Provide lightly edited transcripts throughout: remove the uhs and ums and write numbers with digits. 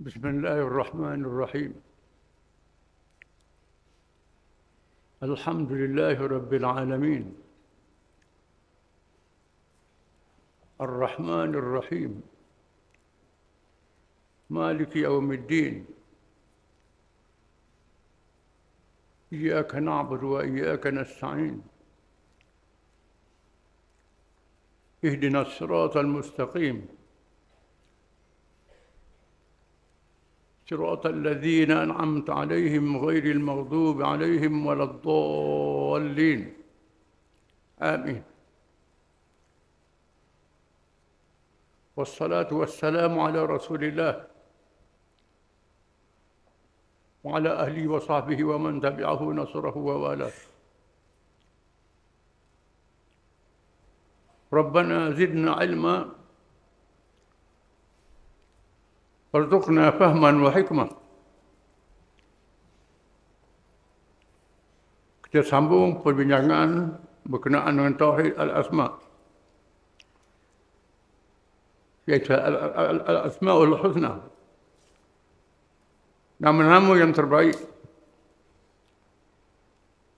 بسم الله الرحمن الرحيم. الحمد لله رب العالمين الرحمن الرحيم مالك يوم الدين إياك نعبد وإياك نستعين اهدنا الصراط المستقيم صراط الذين أنعمت عليهم غير المغضوب عليهم ولا الضالين آمين. والصلاة والسلام على رسول الله وعلى أهله وصحبه ومن تبعه نصره ووالاه. ربنا زدنا علما warzuqna fahman wa hikmah. Kita sambung perbincangan berkenaan dengan Tauhid Al-Asma', iaitu Al-Asma'ul Husna, nama-nama yang terbaik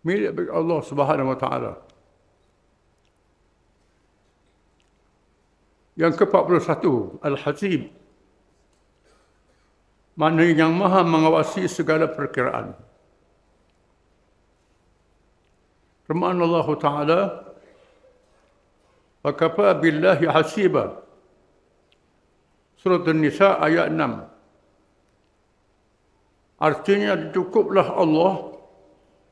milik Allah Subhanahu wa Ta'ala. Yang ke-41, Al-Hasib, mana yang maha mengawasi segala perkiraan. Firman Allah Ta'ala, wa kafa billahi hasiba. Surah An-Nisa ayat 6. Artinya cukuplah Allah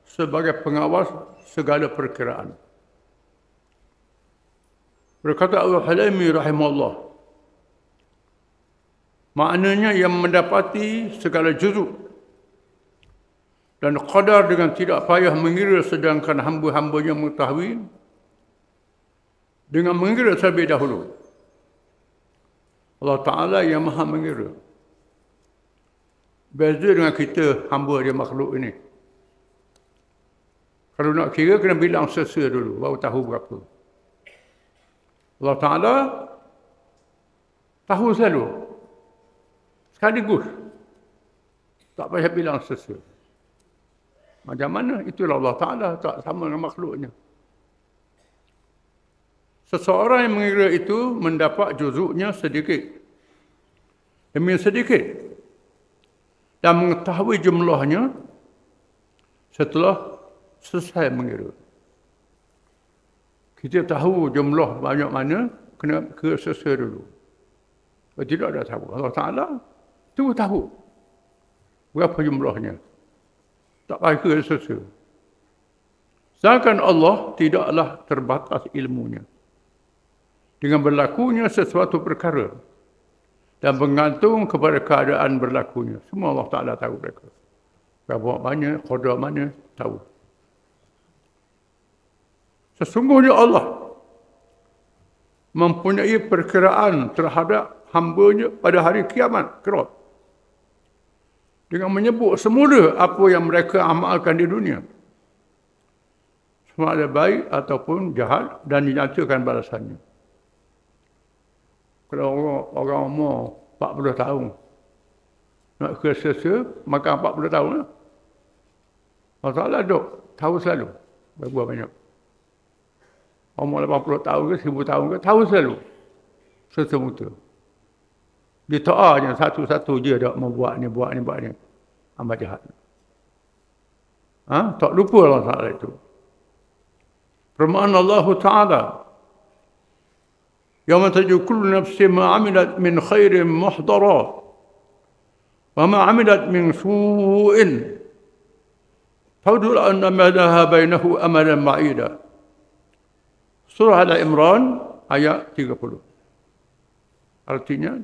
sebagai pengawas segala perkiraan. Berkata Al-Halimi rahimahullah, maknanya yang mendapati segala juzuk dan qadar dengan tidak payah mengira, sedangkan hamba-hambanya mengetahui dengan mengira terlebih dahulu. Allah Ta'ala yang maha mengira. Beza dengan kita, hamba dia makhluk ini. Kalau nak kira, kena bilang sesa dulu, baru tahu berapa. Allah Ta'ala tahu selalu, sekaligus, tak payah bilang sesa. Macam mana? Itulah Allah Ta'ala, tak sama dengan makhluknya. Seseorang yang mengira itu mendapat juzuknya sedikit demi sedikit dan mengetahui jumlahnya setelah selesai mengira. Kita tahu jumlah banyak mana, kena kira sesa dulu. Kalau tidak ada tahu. Allah Ta'ala itu tahu berapa jumlahnya. Tak payah kira sesa. Sedangkan Allah tidaklah terbatas ilmunya dengan berlakunya sesuatu perkara dan bergantung kepada keadaan berlakunya. Semua Allah Ta'ala tahu mereka. Berapa banyak, qadar mana, tahu. Sesungguhnya Allah mempunyai perkiraan terhadap hamba-Nya pada hari kiamat kelak, dengan menyebut semula apa yang mereka amalkan di dunia, sama ada baik ataupun jahat, dan dinyatakan balasannya. Kalau orang umur 40 tahun nak kesesa, maka 40 tahun lah. Allah Ta'ala duk tahu selalu berapa banyak. Umur 80 tahun ke 1000 tahun ke, tahu selalu sesemuta. Dia ta'anya satu-satu je dak membuat ni, buat ni, buat ni. Amat jahat. Tak lupa Allah Ta'ala itu. Firman Allah Ta'ala, yawma tajidu kullu nafsin ma 'amilat min khairin muhdara wa ma 'amilat min su'in fawdul anna madaha bainahu amalan ma'ida. Surah Al-Imran ayat 30. Artinya,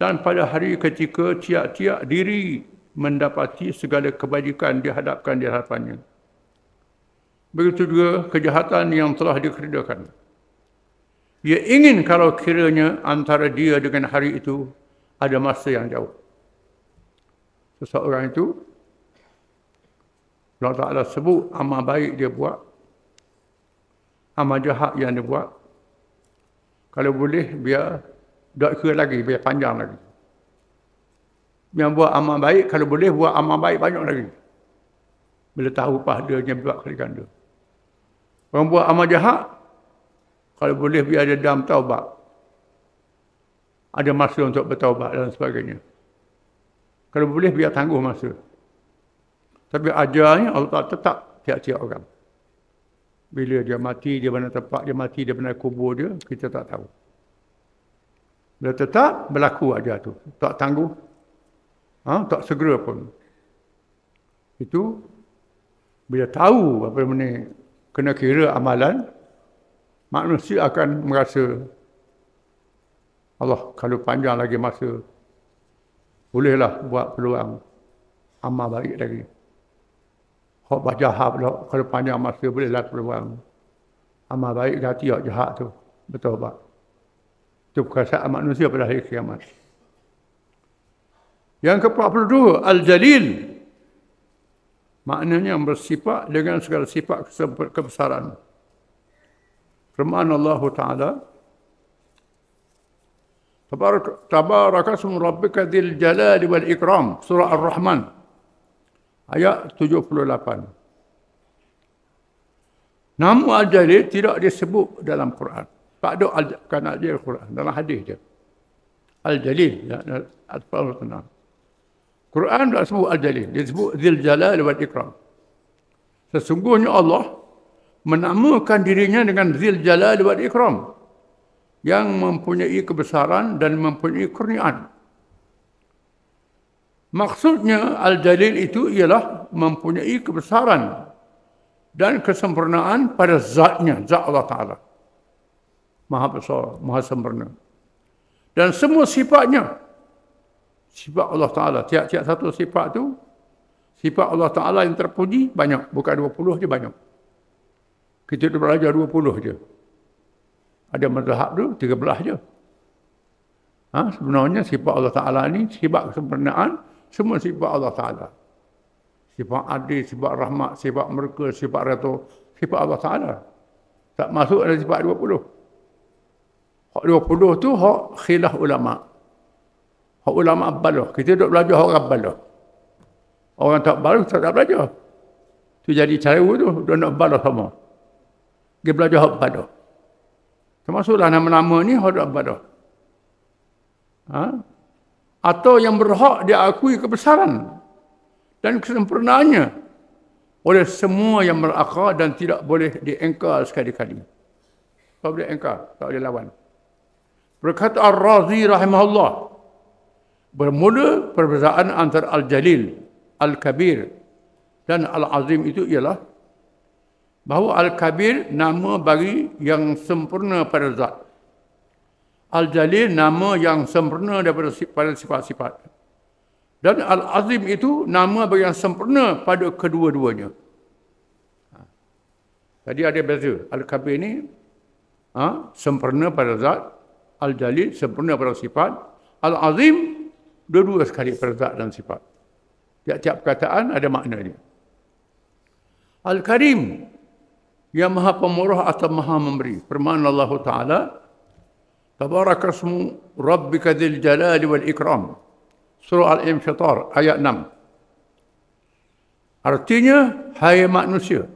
dan pada hari ketika tiap-tiap diri mendapati segala kebajikan dihadapkan di hadapannya, begitu juga kejahatan yang telah dikerjakan. Ia ingin kalau kiranya antara dia dengan hari itu ada masa yang jauh. Seseorang itu, Allah Ta'ala sebut amal baik dia buat, amal jahat yang dia buat. Kalau boleh, biar tak kira lagi, biar panjang lagi. Yang buat amal baik, kalau boleh buat amal baik banyak lagi. Bila tahu pahalanya buat kali ganda. Orang buat amal jahat, kalau boleh biar ada dam taubat. Ada masa untuk bertaubat dan sebagainya. Kalau boleh biar tangguh masa. Tapi ajarnya Allah tetap tiap-tiap orang. Bila dia mati, di mana tempat dia mati, di mana kubur dia, kita tak tahu. Bila tetap berlaku ajar tu. Tak tangguh. Tak segera pun. Itu bila tahu apa benda kena kira amalan, manusia akan merasa Allah kalau panjang lagi masa, bolehlah buat peluang amal baik lagi. Hak jahat pula, kalau panjang masa bolehlah peluang amal baik ganti hak jahat tu. Betul tak? Itu perkataan manusia pada hari kiamat. Yang ke-42, Al-Jalil. Maknanya yang bersifat dengan segala sifat kebesaran. Firman Allah Ta'ala, Tabaraka ismu rabbika dzil jalali wal ikram. Surah Ar-Rahman. Ayat 78. Nama Al-Jalil tidak disebut dalam Quran. Tak ada bukan Al-Jalil Quran. Dalam hadis je. Al-Jalil. Quran tak sebut Al-Jalil. Dia sebut Dzil Jalal wal Ikram. Sesungguhnya Allah menamakan dirinya dengan Dzil Jalal wal Ikram. Yang mempunyai kebesaran dan mempunyai kurniaan. Maksudnya Al-Jalil itu ialah mempunyai kebesaran dan kesempurnaan pada zatnya, zat Allah Ta'ala. Maha besar, maha sempurna. Dan semua sifatnya, sifat Allah Ta'ala, tiap-tiap satu sifat tu, sifat Allah Ta'ala yang terpuji banyak, bukan 20 je banyak. Kita dah belajar 20 je. Ada mazhab tu 13 je. Sebenarnya sifat Allah Ta'ala ni, sifat kesempurnaan, semua sifat Allah Ta'ala. Sifat adil, sifat rahmat, sifat murka, sifat ratu, sifat Allah Ta'ala. Tak masuk ada sifat 20. Hak 20 tu hak khilaf ulama'. Hak ulama' balah. Kita duduk belajar orang balah. Orang tak balah, tak belajar. Tu jadi cara tu, dia nak balah sama. Dia belajar hak balah. Termasuklah nama-nama ni hak balah. Atau yang berhak diakui kebesaran dan kesempurnaannya oleh semua yang berakal dan tidak boleh diengkar sekali-kali. Tak boleh engkar, tak boleh lawan. Berkata Ar-Razi rahimahullah, bermula perbezaan antara Al-Jalil, Al-Kabir dan Al-Azim itu ialah bahawa Al-Kabir nama bagi yang sempurna pada zat. Al-Jalil nama yang sempurna daripada sifat-sifat. Dan Al-Azim itu nama bagi yang sempurna pada kedua-duanya. Tadi ada beza. Al-Kabir ni sempurna pada zat. Al-Jalil sempurna pada sifat. Al-Azim dua-dua sekali pada zat dan sifat. Tiap-tiap perkataan ada maknanya. Al-Karim yang maha pemurah atau maha memberi. Firman Allah Ta'ala, Tabaraka ismu rabbika dzil jalali wal ikram. Surah Al-Infitar ayat 6. Artinya, hai manusia,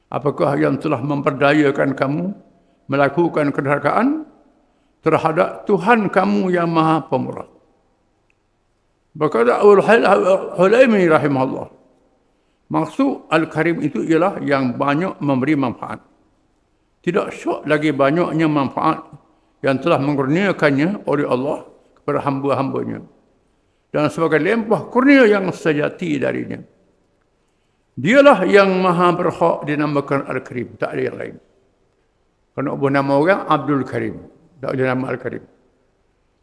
apakah yang telah memperdayakan kamu melakukan kedurhakaan terhadap Tuhan kamu yang maha pemurah? Berkata Al-Hulaimi rahimahullah, maksud Al-Karim itu ialah yang banyak memberi manfaat. Tidak syok lagi banyaknya manfaat yang telah mengurniakannya oleh Allah kepada hamba-hambanya. Dan sebagai limpah kurnia yang sejati darinya. Dialah yang maha berhak dinamakan Al-Karim. Tak ada yang lain. Kalau nak nama orang, Abdul Karim. Tak ada nama Al-Karim.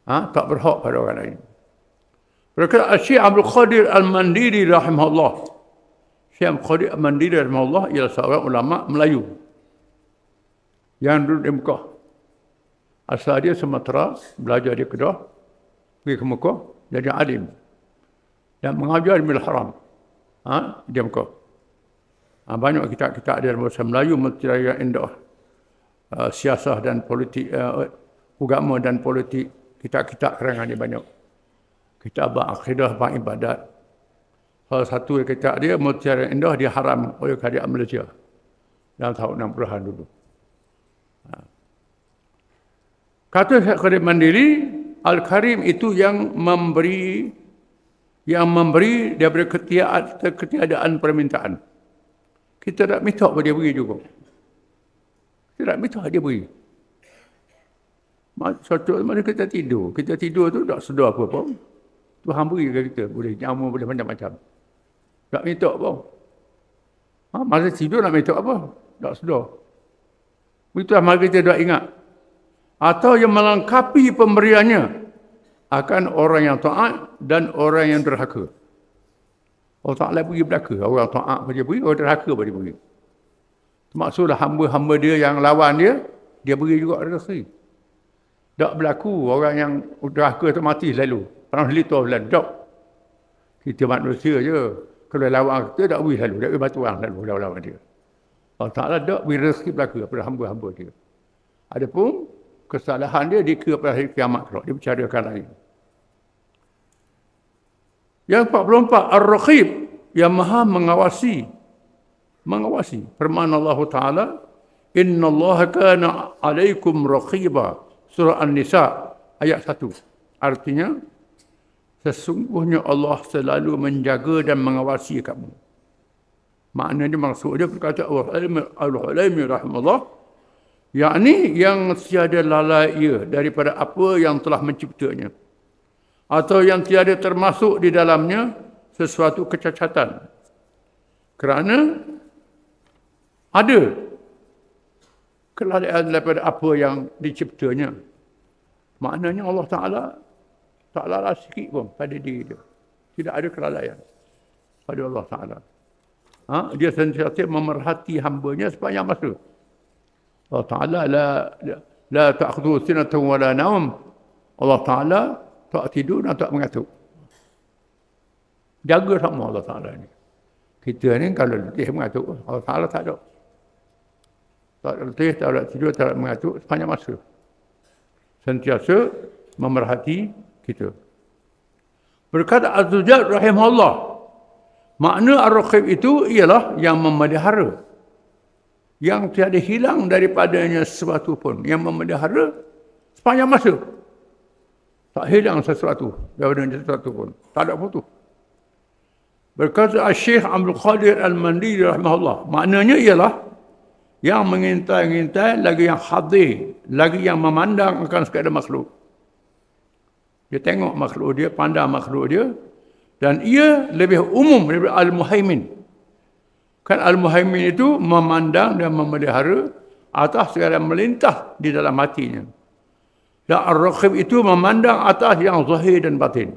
Tak berhak pada orang lain. Berkata Syekh Abdul Qadir Al-Mandiri rahimahullah. Syekh Abdul Qadir Al-Mandiri rahimahullah ialah seorang ulama Melayu yang duduk di Mekah. Asal dia Sumatera, belajar di Kedah, pergi ke Mekah, jadi alim. Dan mengajar di Masjidil Haram. Di Mekah. Banyak kitab-kitab dia dalam bahasa Melayu, Mutiara Indah. Siasah dan politik, agama dan politik, kitab-kitab kerangan dia banyak. Kitab Akidah Bang Ibadat. Salah satu kitab dia, Mutiara Indah, dia haram oleh kerajaan Malaysia dalam tahun 60-an dulu. Kata Syekh Qadir Mandiri, Al-Karim itu yang memberi daripada ketiadaan permintaan. Kita tak minta apa dia beri juga. Kita tak minta dia beri. Suatu masa kita tidur tu tak sedar apa-apa. Tuhan beri ke kita, boleh nyamu, boleh macam-macam. Tak minta apa. Masa tidur nak minta apa? Tak sedar. Begitu mari kita dah ingat. Atau yang melengkapi pemberiannya akan orang yang taat dan orang yang derhaka. Allah Ta'ala beri belaka. Orang taat pun dia beri, orang derhaka pun dia beri. Maksudlah hamba-hamba dia yang lawan dia beri juga rezeki. Tak berlaku orang yang derhaka tu mati selalu. Orang selitau selalu. Tak. Kita manusia je. Kalau lawan kita tak beri selalu. Tak beri batuan selalu lawan dia. Allah Ta'ala tak beri rezeki belaka kepada hamba-hamba dia. Adapun kesalahan dia dikira pada hari kiamat kelak. Dia bercarakan lain. Yang 44, Ar-Raqib, yang maha mengawasi. Firman Allah Ta'ala, Inna Allah kana alaikum raqiba. Surah An-Nisa, ayat 1. Artinya, sesungguhnya Allah selalu menjaga dan mengawasi kamu. Maknanya maksudnya berkata Al-Hulaimi rahimahullah, yakni yang tiada lalai ia daripada apa yang telah menciptanya. Atau yang tiada termasuk di dalamnya sesuatu kecacatan. Kerana ada kelalaian daripada apa yang diciptanya. Maknanya Allah Ta'ala tak lalai sikit pun pada diri dia. Tidak ada kelalaian pada Allah Ta'ala. Dia sentiasa memerhati hambanya sepanjang masa. Allah Ta'ala la ta'khudhu sinatun wa la naum. Allah Ta'ala tak tidur dan tak mengantuk. Jaga sama Allah Ta'ala ni. Kita ni kalau letih mengantuk, Allah Ta'ala tak ada. Tak letih, tak ada tidur, tak ada mengantuk sepanjang masa. Sentiasa memerhati kita. Berkata Az-Zujad rahimahullah, makna Ar-Raqib itu ialah yang memelihara. Yang tiada hilang daripadanya sesuatu pun. Yang memelihara sepanjang masa. Tak hilang sesuatu daripada sesuatu pun. Tak ada putus. Berkata Syekh Abdul Qadir Al-Mandiri rahimahullah, maknanya ialah yang mengintai-intai, lagi yang hadir, lagi yang memandang akan sekadar makhluk. Dia tengok makhluk dia, pandang makhluk dia, dan ia lebih umum daripada Al-Muhaimin. Kan Al-Muhaimin itu memandang dan memelihara atas segala melintas di dalam hatinya. Dan Ar-Raqib itu memandang atas yang zahir dan batin.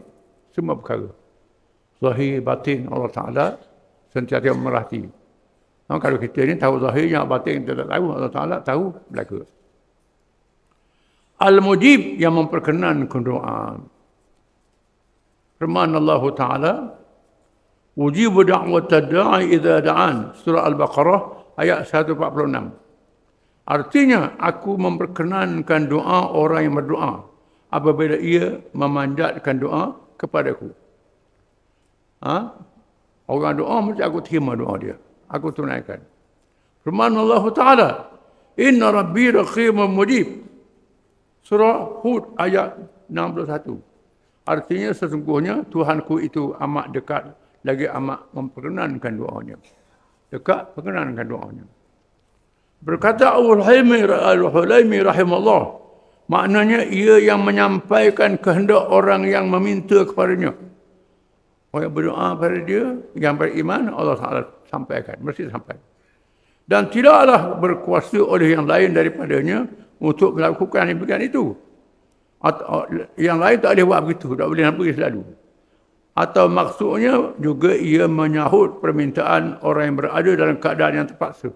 Semua perkara. Zahir, batin, Allah Ta'ala sentiasa memerhati. Kalau kita ni tahu zahirnya, batin kita tak tahu, Allah Ta'ala tahu belaka. Al-Mujib, yang memperkenankan doa. Firman Allah Ta'ala, Ujibu da'wata da'i idza da'an. Surah Al-Baqarah ayat 146. Artinya, aku memperkenankan doa orang yang berdoa apabila ia memanjatkan doa kepadaku. Orang doa, mesti aku terima doa dia. Aku tunaikan. Firman Allah Ta'ala, Inna Rabbi Raqibun Mujib. Surah Hud ayat 61. Artinya sesungguhnya Tuhanku itu amat dekat, lagi amat memperkenankan doanya. Dekat, perkenankan doanya. Berkata Al-Hulaimi rahimahullah, maknanya ia yang menyampaikan kehendak orang yang meminta kepadanya. Orang yang berdoa pada dia, yang beriman, Allah Ta'ala sampaikan, mesti sampai. Dan tidaklah berkuasa oleh yang lain daripadanya untuk melakukan yang demikian itu. Atau yang lain tak boleh buat begitu, tak boleh nak beri selalu. Atau maksudnya juga ia menyahut permintaan orang yang berada dalam keadaan yang terpaksa.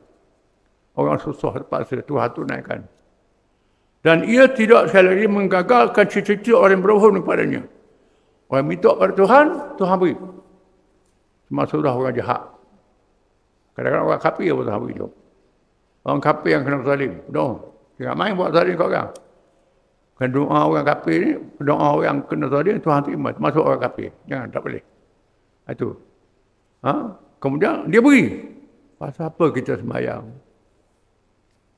Orang susah terpaksa, Tuhan tunaikan. Dan ia tidak sekali lagi menggagalkan cita-cita orang yang berbohong kepadanya. Orang minta pada Tuhan, Tuhan beri. Termasuklah orang jahat. Kadang-kadang orang kafir pun Tuhan beri juga. Orang kafir yang kena zalim. No. Jangan main buat zalim kat orang. Kan doa orang kafir ni, doa orang kena zalim, Tuhan terima. Masuk orang kafir. Jangan, tak boleh. Itu. Kemudian dia beri. Pasal apa kita sembahyang?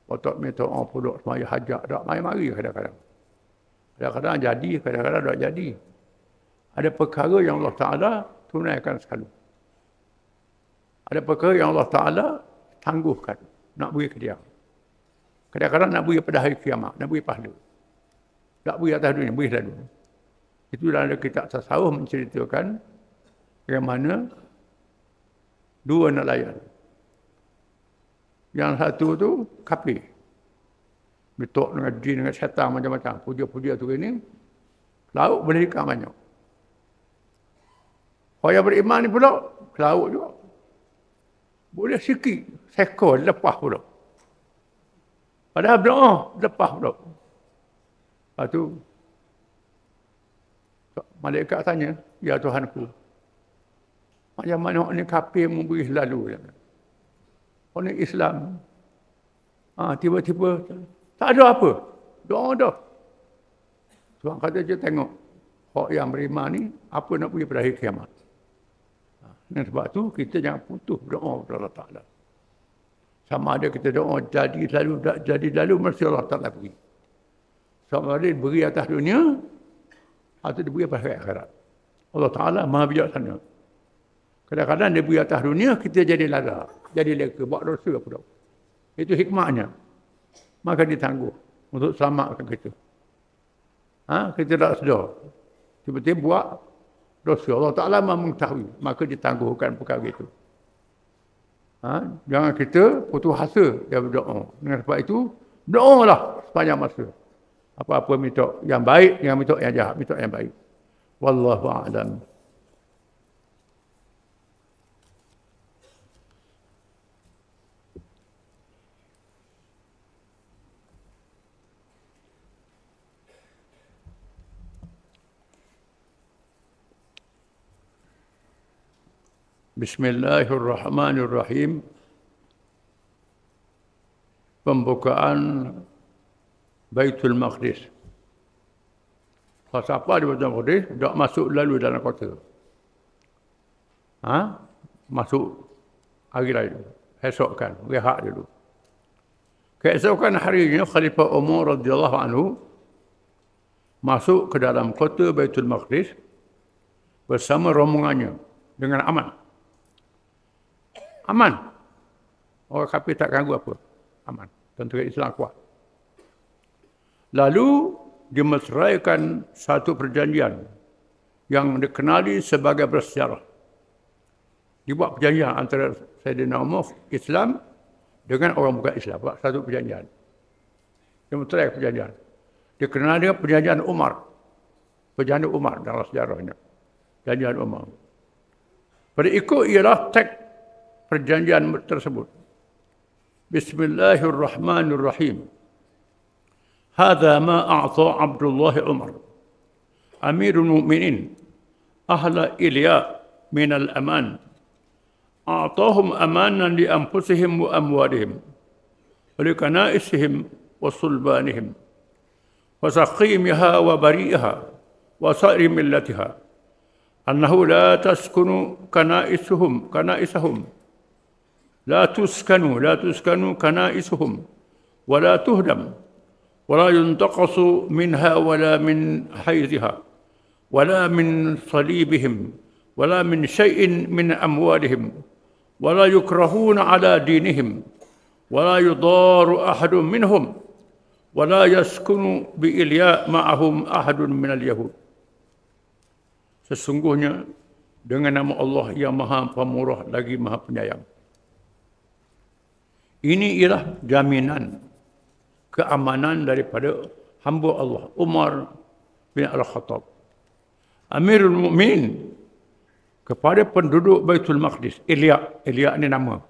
Otak minta orang pulak sembahyang hajat. Tak mari-mari kadang-kadang. Kadang-kadang jadi, kadang-kadang tak jadi. Ada perkara yang Allah Ta'ala tunaikan selalu. Ada perkara yang Allah Ta'ala tangguhkan. Nak beri ke dia. Kadang-kadang nak beri pada hari kiamat. Nak beri pahala. Tak beri atas dunia, beri selalu. Itu dalam kitab tasawuf menceritakan bagaimana dua nelayan. Yang satu tu kafir. Betok dengan jin, dengan syaitan macam-macam. Puja-puja tu ini. Laut boleh ikan banyak. Orang yang beriman ni pula, laut juga. Boleh sikit, sekor, lepas pula. Padahal berdoa, lepas pula. Lepas tu, malaikat tanya, ya Tuhanku, macam mana orang ni kafir memberi selalu. Orang ni Islam. Tiba-tiba, tak ada apa. Doa dah. Tuhan kata je tengok, orang yang beriman ni, apa nak pergi pada hari kiamat. Dan sebab tu, kita jangan putus berdoa kepada Allah Ta'ala. Sama ada kita doa jadi lalu, tak jadi lalu, mesti Allah Ta'ala beri. Sama ada beri atas dunia, atau diberi pada akhirat. Allah Ta'ala maha bijaksana. Kadang-kadang dia beri atas dunia, kita jadi lara. Jadi leka, buat dosa pula. Itu hikmahnya. Maka ditangguh untuk selamatkan kita. Kita tak sedar. Tiba-tiba buat dosa. Allah Ta'ala maha mengetahui. Maka ditangguhkan perkara itu. Jangan kita putus asa dia berdoa. Dengan sebab itu, doalah sepanjang masa. Apa-apa minta yang baik, jangan minta yang jahat, minta yang baik. Wallahu a'lam. Bismillahirrahmanirrahim. Pembukaan Baitul Maqdis. Siapa di Baitul Maqdis, tak masuk lalu dalam kota. Masuk hari lain. Esokkan, rehat dulu. Keesokan harinya, Khalifah Umar radhiyallahu anhu masuk ke dalam kota Baitul Maqdis bersama rombongannya dengan aman. Aman. Orang kafir tak ganggu apa. Aman. Tentera Islam kuat. Lalu dimeteraikan satu perjanjian yang dikenali sebagai bersejarah. Dibuat perjanjian antara Sayyidina Umar Islam dengan orang bukan Islam. Buat satu perjanjian. Dimeterai perjanjian. Dikenali dengan perjanjian Umar. Perjanjian Umar dalam sejarahnya. Perjanjian Umar. Pada ikut ialah teks perjanjian tersebut. Bismillahirrahmanirrahim. Hadza ma a'ta Abdullah Umar, Amirul Mu'minin, ahla Ilya min al-aman. A'tahum amanan li anfusihim wa amwalihim, wa li kana'isihim wa sulbanihim, wa saqimiha wa bari'iha, wa sa'ri millatiha. Annahu la taskunu kana'isahum, لا تسكنوا كنائسهم ولا تهدم ولا ينتقص منها ولا من حيزها ولا من صليبهم ولا من شيء من أموالهم ولا يكرهون على دينهم ولا يضار أحد منهم ولا يسكن بإلياء معهم أحد من اليهود. Sesungguhnya dengan nama Allah yang Maha Pemurah lagi Maha Penyayang. Ini ialah jaminan keamanan daripada hamba Allah, Umar bin Al-Khattab, Amirul Mukminin, kepada penduduk Baitul Maqdis. Ilya ni nama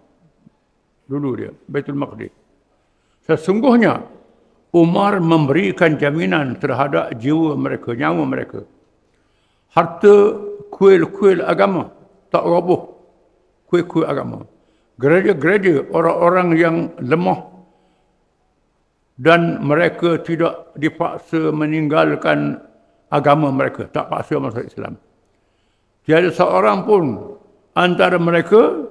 dulu dia, Baitul Maqdis. Sesungguhnya Umar memberikan jaminan terhadap jiwa mereka, nyawa mereka. Harta kuil-kuil agama tak roboh, kuil-kuil agama. Gereja-gereja orang-orang yang lemah dan mereka tidak dipaksa meninggalkan agama mereka, tak paksa masuk Islam. Tiada seorang pun antara mereka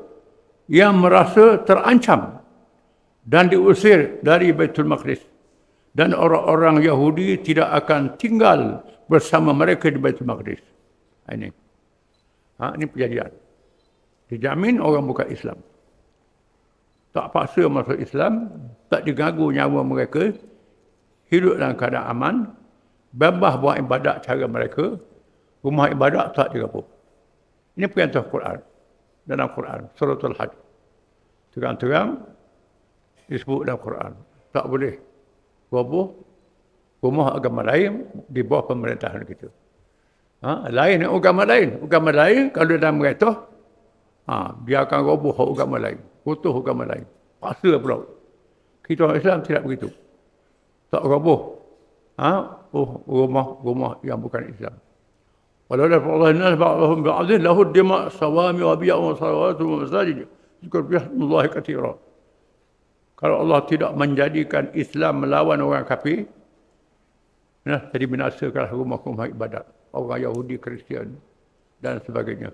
yang merasa terancam dan diusir dari Baitul Maqdis. Dan orang-orang Yahudi tidak akan tinggal bersama mereka di Baitul Maqdis. Ini kejadian. Dijamin orang bukan Islam. Tak paksa masuk Islam, tak diganggu nyawa mereka, hidup dalam keadaan aman, bebas buat ibadat cara mereka, rumah ibadat tak diganggu. Ini perintah Quran. Dalam Quran, Suratul Hajj. Terang-terang disebut dalam Quran. Tak boleh roboh rumah agama lain di bawah pemerintahan kita. Lain agama lain. Agama lain kalau dalam merintah, dia akan roboh agama lain. Kotor agama lain. Paksa pula. Kita orang Islam tidak begitu. Tak roboh. Rumah yang bukan Islam. Walau Allah nas ba'dhum bi'adhin lahu dima' sawami wa biya'u wa salawatu wa masajid. Zikr bihamdullah katsira. Kalau Allah tidak menjadikan Islam melawan orang kafir, jadi binasakanlah rumah-rumah ibadat. Orang Yahudi, Kristian dan sebagainya.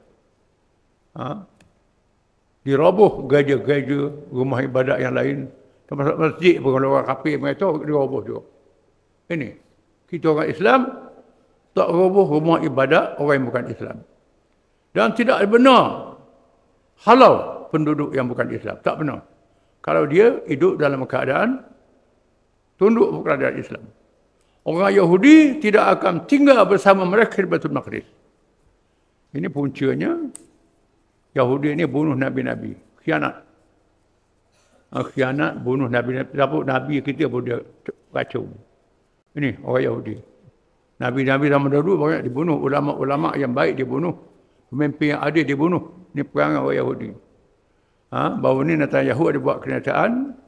Diroboh gereja-gereja, rumah ibadat yang lain. Termasuk masjid pun kalau orang kafir mereka diroboh juga. Ini. Kita orang Islam tak roboh rumah ibadat orang yang bukan Islam. Dan tidak benar halau penduduk yang bukan Islam. Tak benar. Kalau dia hidup dalam keadaan tunduk kepada Islam. Orang Yahudi tidak akan tinggal bersama mereka di Baitul Maqdis. Ini puncanya. Yahudi ini bunuh Nabi-Nabi. Khianat. Khianat, bunuh Nabi-Nabi. Nabi kita pun dia kacau. Ini orang Yahudi. Nabi-Nabi zaman dahulu banyak dibunuh. Ulama-ulama yang baik dibunuh. Pemimpin yang adil dibunuh. Ini perangai orang Yahudi. Baru ni Netanyahu ada buat kenyataan.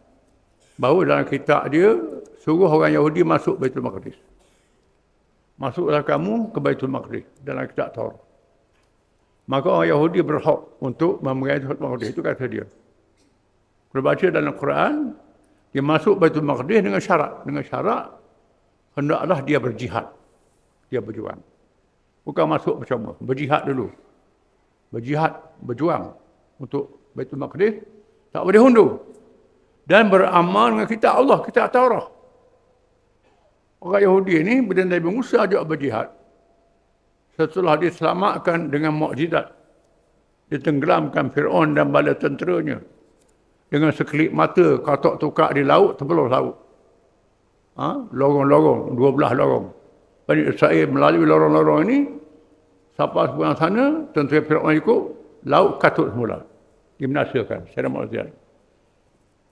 Baru dalam kitab dia, suruh orang Yahudi masuk Baitul Maqdis. Masuklah kamu ke Baitul Maqdis dalam kitab Taurat. Maka orang Yahudi berhak untuk memerangi Baitul Maqdis. Itu kata dia. Kalau baca dalam Quran, dia masuk Baitul Maqdis dengan syarat. Dengan syarat, hendaklah dia berjihad. Dia berjuang. Bukan masuk macam mana. Berjihad dulu. Berjihad, berjuang untuk Baitul Maqdis. Tak boleh hundur. Dan beramal dengan kitab Allah, kitab Taurat. Orang Yahudi ini, bila Nabi Musa ajak berjihad. Setelah diselamatkan dengan mukjizat, ditenggelamkan Fir'aun dan bala tenteranya. Dengan sekelip mata, katak tukar di laut, terbelah laut. Lorong-lorong, 12 lorong. Bani Israel melalui lorong-lorong ini, sampai seberang sana, tentera Fir'aun ikut, laut katut semula. Dibinasakan secara mukjizat.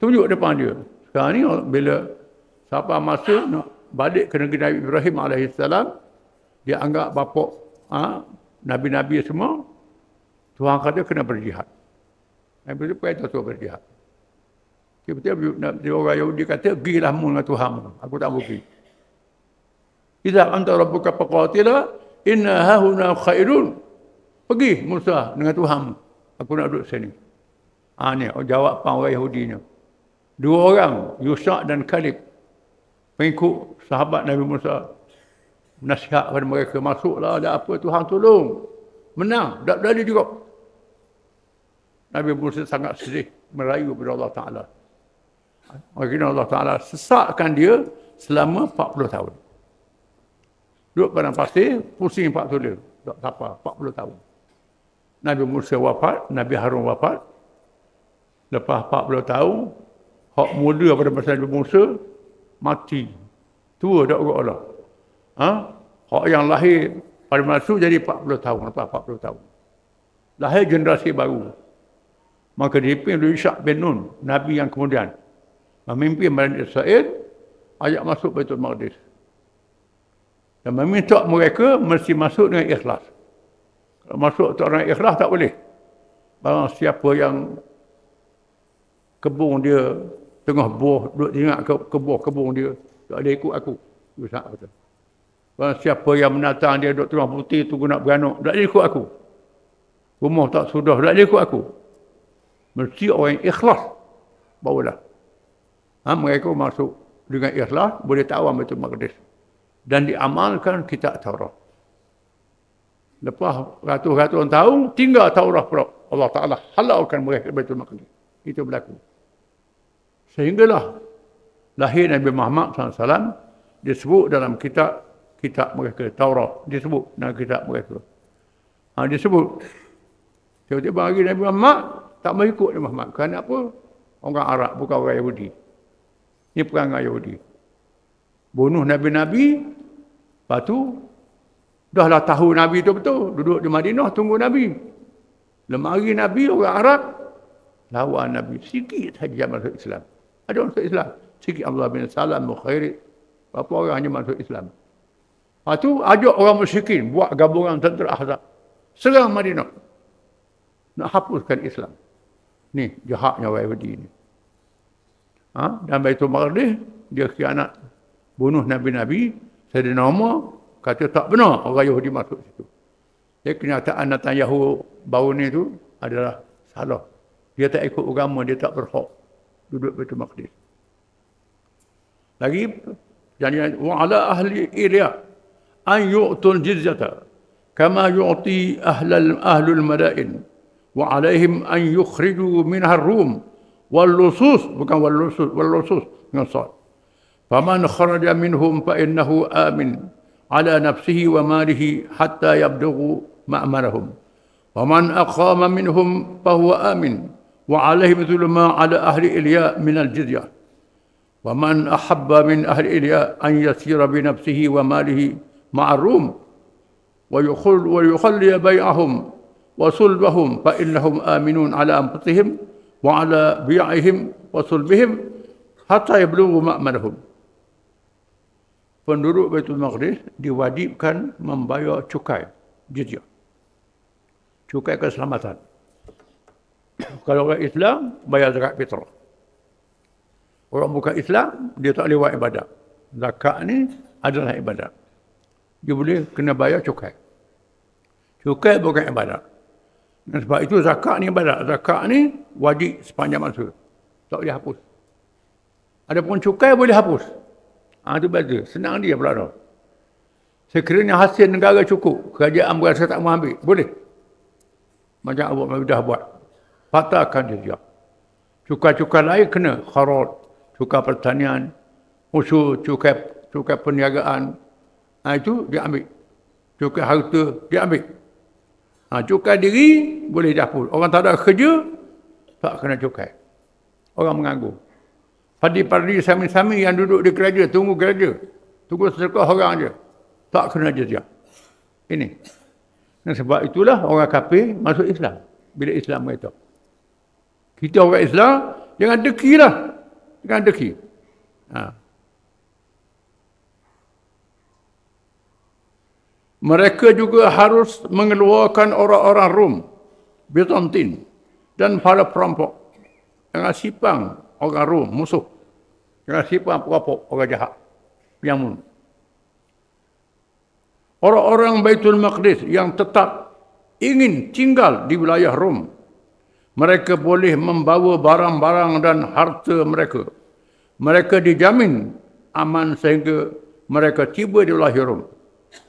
Tunjuk depan dia. Sekarang ni, bila sampai masa nak balik ke negeri Nabi Ibrahim AS, dia anggap bapa Nabi-Nabi semua, Tuhan kata kena berjihad. Nabi itu kata Tuhan berjihad. Tiba-tiba orang Yahudi kata, gilah mu dengan Tuhan. Aku tak pergi. Idza anta rabbuka faqatila inna hahuna khairun. Pergi Musa dengan Tuhan. Aku nak duduk sini. Ni jawapan orang Yahudi ni. Dua orang, Yusha dan Kalib, pengikut sahabat Nabi Musa, nasihat kepada mereka, masuklah, ada apa Tuhan tolong. Menang, tak berani juga. Nabi Musa sangat sedih, merayu kepada Allah Ta'ala. Akhirnya Allah Ta'ala sesatkan dia selama 40 tahun. Duduk pada pasir, pusing 40 tak apa, 40 tahun. Nabi Musa wafat, Nabi Harun wafat. Lepas 40 tahun, hak muda pada masa Nabi Musa mati. Tua tak urut Allah. Hak yang lahir pada masa jadi 40 tahun, lepas 40 tahun. Lahir generasi baru. Maka dipimpin oleh Ishaq bin Nun, Nabi yang kemudian memimpin Bani Israel, ajak masuk Baitul Maqdis. Dan meminta mereka mesti masuk dengan ikhlas. Kalau masuk tak orang ikhlas tak boleh. Barang siapa yang kebun dia tengah buah, duduk ingat ke buah-kebun dia, tak ada ikut aku. Ustaz kata. Barang siapa yang menatang dia duduk tengah putih tunggu nak beranak, tak ada ikut aku. Rumah tak sudah, tak ada ikut aku. Mesti orang yang ikhlas barulah. Mereka masuk dengan ikhlas, boleh tawan Baitul Maqdis. Dan diamalkan kitab Taurat. Lepas ratus-ratus tahun, tinggal Taurat pula. Allah Ta'ala halalkan mereka Baitul Maqdis. Itu berlaku. Sehinggalah lahir Nabi Muhammad SAW disebut dalam kitab mereka, Taurat. Disebut dalam kitab mereka. Disebut. Tiba-tiba hari Nabi Muhammad tak mau ikut Nabi Muhammad. Kerana apa? Orang Arab, bukan orang Yahudi. Ini perangai Yahudi. Bunuh Nabi-Nabi, lepas tu, dah lah tahu Nabi itu betul. Duduk di Madinah, tunggu Nabi. Lemari Nabi, orang Arab, lawan Nabi. Sikit saja masuk Islam. Ada orang masuk Islam. Sikit Allah bin Salam, Mukhairid. Berapa orang hanya masuk Islam. Lepas tu, ajak orang musyrikin, buat gabungan tentera Ahzab. Serang Madinah. Nak hapuskan Islam. Ni, jahatnya orang Yahudi ni. Dan Baitul Maqdis, dia khianat. Bunuh Nabi-Nabi, Sayyidina Umar kata tak benar orang Yahudi masuk situ. Jadi kenyataan Netanyahu baru ni tu adalah salah. Dia tak ikut agama, dia tak berhak duduk Baitul Maqdis. Lagi, jangan wa ala ahli Iraq an yu'tul jizyata kama yu'ti ahlul madain wa alaihim an yukhriju minha ar-rum wal lusus, bukan wal lusus dengan sad. فمن خرج منهم فإنه آمن على نفسه وماله حتى يبلغوا مأمنهم ومن أقام منهم فهو آمن وعليه مثل ما على أهل إلياء من الجزية ومن أحب من أهل إلياء أن يسير بنفسه وماله مع الروم ويخلي بيعهم وصلبهم فإنهم آمنون على أنفسهم وعلى بيعهم وصلبهم حتى يبلغوا مأمنهم. Penduduk Baitul Maqdis diwajibkan membayar cukai, jizyah. Cukai keselamatan. Kalau orang Islam, bayar zakat fitrah. Orang bukan Islam, dia tak boleh buat ibadat. Zakat ni adalah ibadat. Dia boleh kena bayar cukai. Cukai bukan ibadat. Dan sebab itu zakat ni ibadat. Zakat ni wajib sepanjang masa. Tak boleh hapus. Adapun cukai boleh hapus. Itu beza. Senang dia pula dah. Sekiranya hasil negara cukup, kerajaan berasa tak mahu ambil, boleh. Macam Abu Ubaidah buat. Patahkan jizyah. Cukai-cukai lain kena. Kharaj, cukai pertanian, usul, cukai perniagaan. Itu dia ambil. Cukai harta, dia ambil. Cukai diri, boleh dihapus. Orang tak ada kerja, tak kena cukai. Orang menganggur. Parti-parti sami-sami yang duduk di gereja, tunggu gereja. Tunggu sedekah orang je. Tak kena jizyah. Ini. Dan sebab itulah orang kafir masuk Islam. Bila Islam mereka. Kita orang Islam, jangan deki lah. Jangan deki. Mereka juga harus mengeluarkan orang-orang Rom, Byzantin, dan para perampok. Jangan sipang orang Rom, musuh. Jangan sipang perampok, orang jahat. Yang orang-orang Baitul Maqdis yang tetap ingin tinggal di wilayah Rom, mereka boleh membawa barang-barang dan harta mereka. Mereka dijamin aman sehingga mereka tiba di wilayah Rom.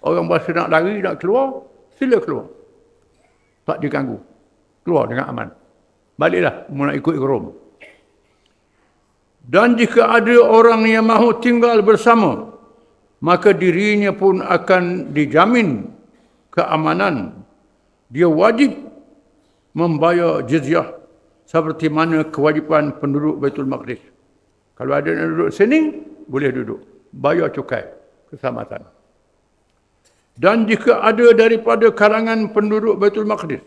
Orang berasa nak lari, nak keluar, sila keluar. Tak diganggu. Keluar dengan aman. Baliklah, mula ikut Rom. Dan jika ada orang yang mahu tinggal bersama, maka dirinya pun akan dijamin keamanan. Dia wajib membayar jizyah seperti mana kewajipan penduduk Baitul Maqdis. Kalau ada yang duduk sini, boleh duduk. Bayar cukai keselamatan. Dan jika ada daripada kalangan penduduk Baitul Maqdis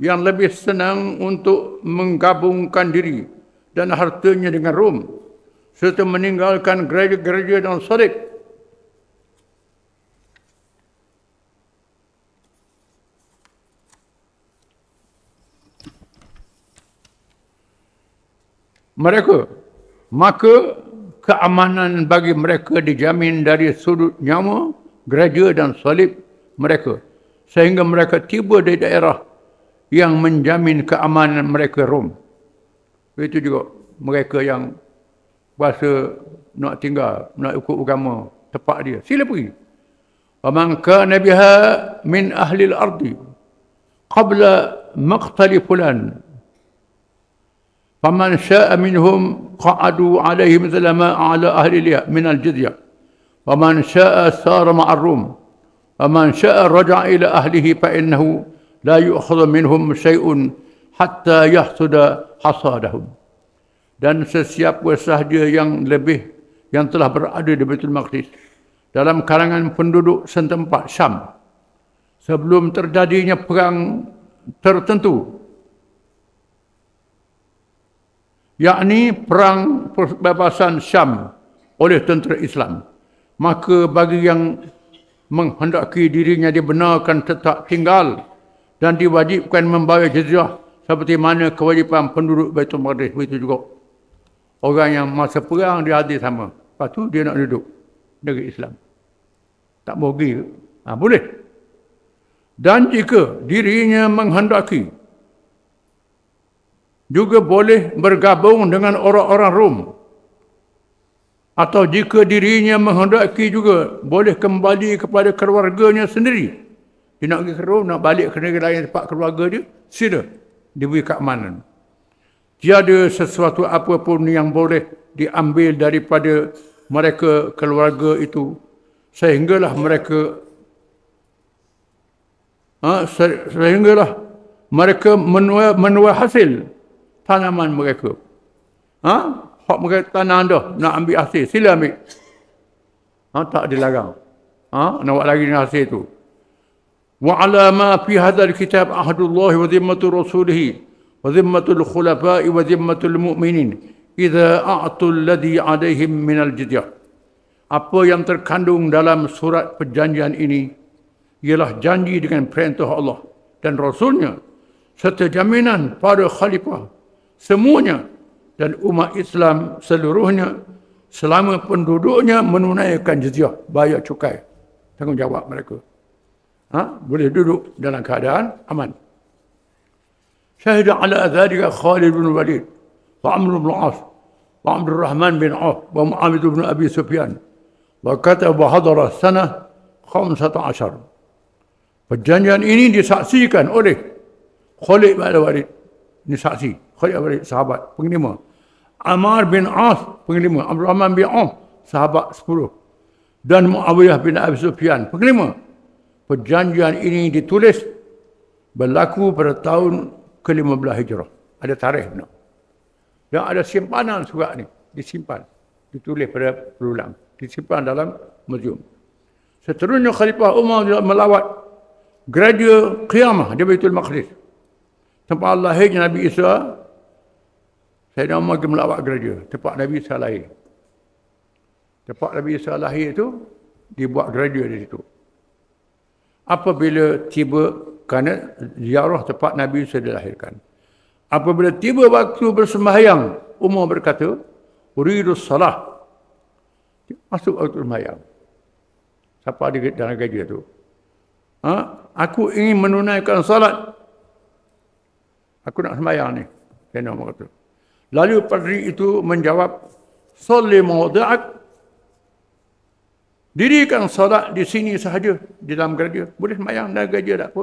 yang lebih senang untuk menggabungkan diri dan hartanya dengan Rom, serta meninggalkan gereja-gereja dan salib, maka keamanan bagi mereka dijamin dari sudut nyawa, gereja dan salib mereka, sehingga mereka tiba di daerah yang menjamin keamanan mereka Rom. Itu juga mereka yang kuasa nak tinggal, nak ikut agama tempat dia, sila pergi. Wa man kana biha min ahli al-ardi qabla maqtali fulan faman syaa'a minhum qa'adu 'alaihim zalama 'ala ahliha min al-jizya wa man syaa'a sara ma'a ar-rum wa man syaa'a raja'a ila ahlihi fa innahu la yu'khadhu minhum syai'un hatta yahsuda hasadahum. Dan sesiapa sahaja yang telah berada di Baitul Maqdis dalam kalangan penduduk setempat Syam sebelum terjadinya perang tertentu, yakni perang pembebasan Syam oleh tentera Islam, maka bagi yang menghendaki dirinya dibenarkan tetap tinggal dan diwajibkan membayar jizyah seperti mana kewajipan penduduk Baitul Maqdis. Begitu juga orang yang masa perang dia hadir sama, lepas tu dia nak duduk negeri Islam, tak mau pergi, boleh. Dan jika dirinya menghendaki, juga boleh bergabung dengan orang-orang Rom. Atau jika dirinya menghendaki juga boleh kembali kepada keluarganya sendiri. Dia nak pergi ke Rom, nak balik ke negeri lain tempat keluarga dia, sila, diberi keamanan. Tiada sesuatu apapun yang boleh diambil daripada mereka keluarga itu sehinggalah mereka menuai hasil tanaman mereka. Hak mereka tanam dah, nak ambil hasil, sila ambil. Tak dilarang. Nak buat lagi dengan hasil itu. Wa ala ma fi hadzal kitab ahadullah wa zimmatu rasulih wa zimmatul khulafa'i wa zimmatul mu'minin idza a'tu alladhi 'alaihim minal jizyah. Apa yang terkandung dalam surat perjanjian ini ialah janji dengan perintah Allah dan Rasulnya serta jaminan pada khalifah semuanya dan umat Islam seluruhnya selama penduduknya menunaikan jizyah, bayar cukai, tanggungjawab mereka. Boleh duduk dalam keadaan aman. Syahida ala dhalika Khalid bin Walid wa Amr bin As wa Abdul Rahman bin Auf wa Muawiyah bin Abi Sufyan wa kataba hadara sanah 15. Perjanjian ini disaksikan oleh Khalid bin Walid, ini saksi, Khalid bin Walid sahabat penglima, Ammar bin As penglima, Abdul Rahman bin Auf sahabat 10, dan Muawiyah bin Abi Sufyan penglima. Perjanjian ini ditulis berlaku pada tahun ke-15 Hijrah. Ada tarikh benar. Dan ada simpanan surat ni, disimpan, ditulis pada berulang, disimpan dalam museum. Seterusnya Khalifah Umar melawat gereja Qiyamah di Baitul Maqdis, tempat lahirnya Nabi Isa. Sayyidina Umar pergi melawat gereja, tempat Nabi Isa lahir. Tempat Nabi Isa lahir itu dibuat gereja di situ. Apabila tiba, kerana ziarah tempat Nabi Isa dilahirkan. Apabila tiba waktu bersembahyang, Umar berkata, Uridus salah. Masuk waktu sembahyang. Siapa ada dalam gereja itu? Aku ingin menunaikan salat. Aku nak sembahyang ni. Sayyidina Umar kata. Lalu padri itu menjawab, Salli mawda'ak. Dirikan solat di sini sahaja, di dalam gereja. Boleh sembahyang dalam gereja tak apa.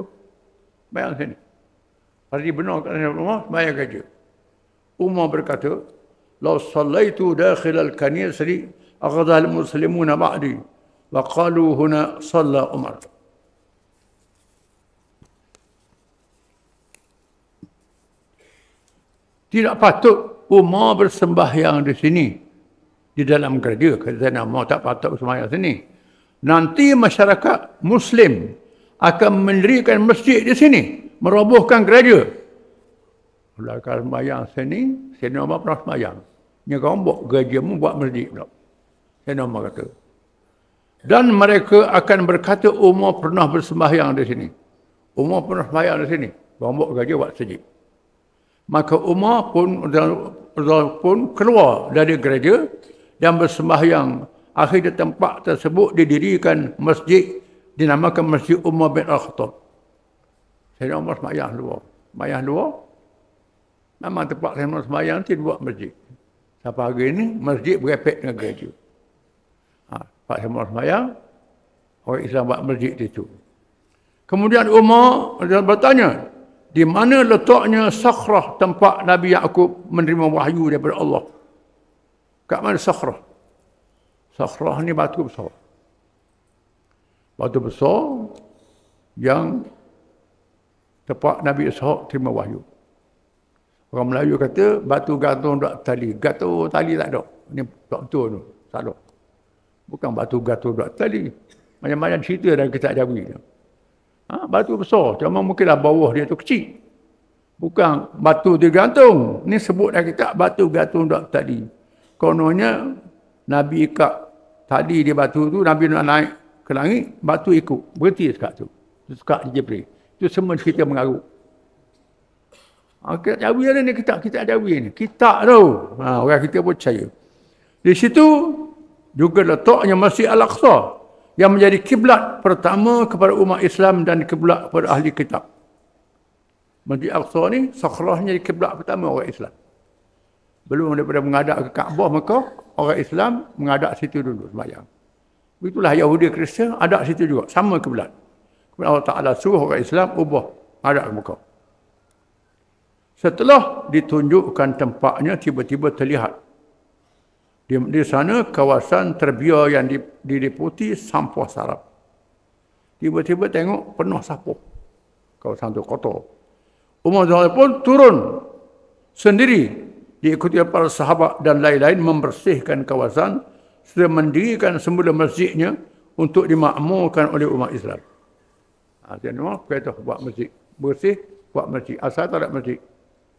Sembahyang sini. Padri benar kerana Umar, sembahyang gereja. Umar berkata, Lau sallaitu dakhil al-kanisri aghadha al-muslimuna ba'di wa qalu huna salla Umar. Tidak patut Umar bersembahyang di sini, di dalam gereja. Kata Umar, tak patut bersembahyang sini. Nanti masyarakat Muslim akan mendirikan masjid di sini, merobohkan gereja. Kalau sembahyang sini, Sayyidina Umar pernah sembahyang. Ni kamu buat gereja mu, buat masjid pula. Sayyidina Umar kata. Dan mereka akan berkata, Umar pernah bersembahyang di sini. Umar pernah sembahyang di sini. Kamu buat gereja, buat masjid. Maka Umar pun keluar dari gereja dan bersembahyang. Akhirnya tempat tersebut didirikan masjid, dinamakan Masjid Umar bin Al-Khattab. Sayyidina Umar sembahyang luar. Sembahyang luar, memang tempat saya sembahyang nanti buat masjid. Sampai hari ini, masjid berepek dengan gereja. Pak semua sembahyang, orang Islam buat masjid itu. Kemudian Umar bertanya, di mana letaknya sakhrah tempat Nabi Yaqub menerima wahyu daripada Allah? Kat mana sakhrah? Sakhrah ni batu besar. Batu besar yang tempat Nabi Ishaq terima wahyu. Orang Melayu kata batu gantung dak tali. Gantung tali tak ada. Ni tak betul tu. Salah. Bukan batu gantung dak tali. Macam-macam cerita dalam kitab Jawi. Batu besar. Cuma mungkinlah bawah dia tu kecil. Bukan batu digantung. Ni sebut dalam kitab batu gantung dak tali. Kononnya Nabi ikat tali di batu tu. Nabi nak naik ke langit. Batu ikut. Berhenti sekat tu. Sekat Jibril. Itu semua cerita mengarut. Kitab Jawi ada ni, kitab Jawi ni. Kitab tu. Orang kita pun percaya. Di situ juga letaknya Masjid Al-Aqsa yang menjadi kiblat pertama kepada umat Islam dan kiblat kepada ahli kitab. Masjid Al-Aqsa ni sakhrahnya jadi kiblat pertama orang Islam. Belum daripada menghadap ke Kaabah Mekah, orang Islam menghadap situ dulu sembahyang. Itulah Yahudi Kristian ada situ juga, sama kiblat. Kemudian Allah Taala suruh orang Islam ubah menghadap ke Mekah. Setelah ditunjukkan tempatnya, tiba-tiba terlihat. Di sana kawasan terbiar yang diliputi sampah sarap. Tiba-tiba tengok penuh sampah. Kawasan itu kotor. Umar pun turun sendiri. Diikuti para sahabat dan lain-lain membersihkan kawasan serta mendirikan semula masjidnya untuk dimakmurkan oleh umat Islam. Jadi Umar kata buat masjid. Bersih, buat masjid. Asal tak ada masjid.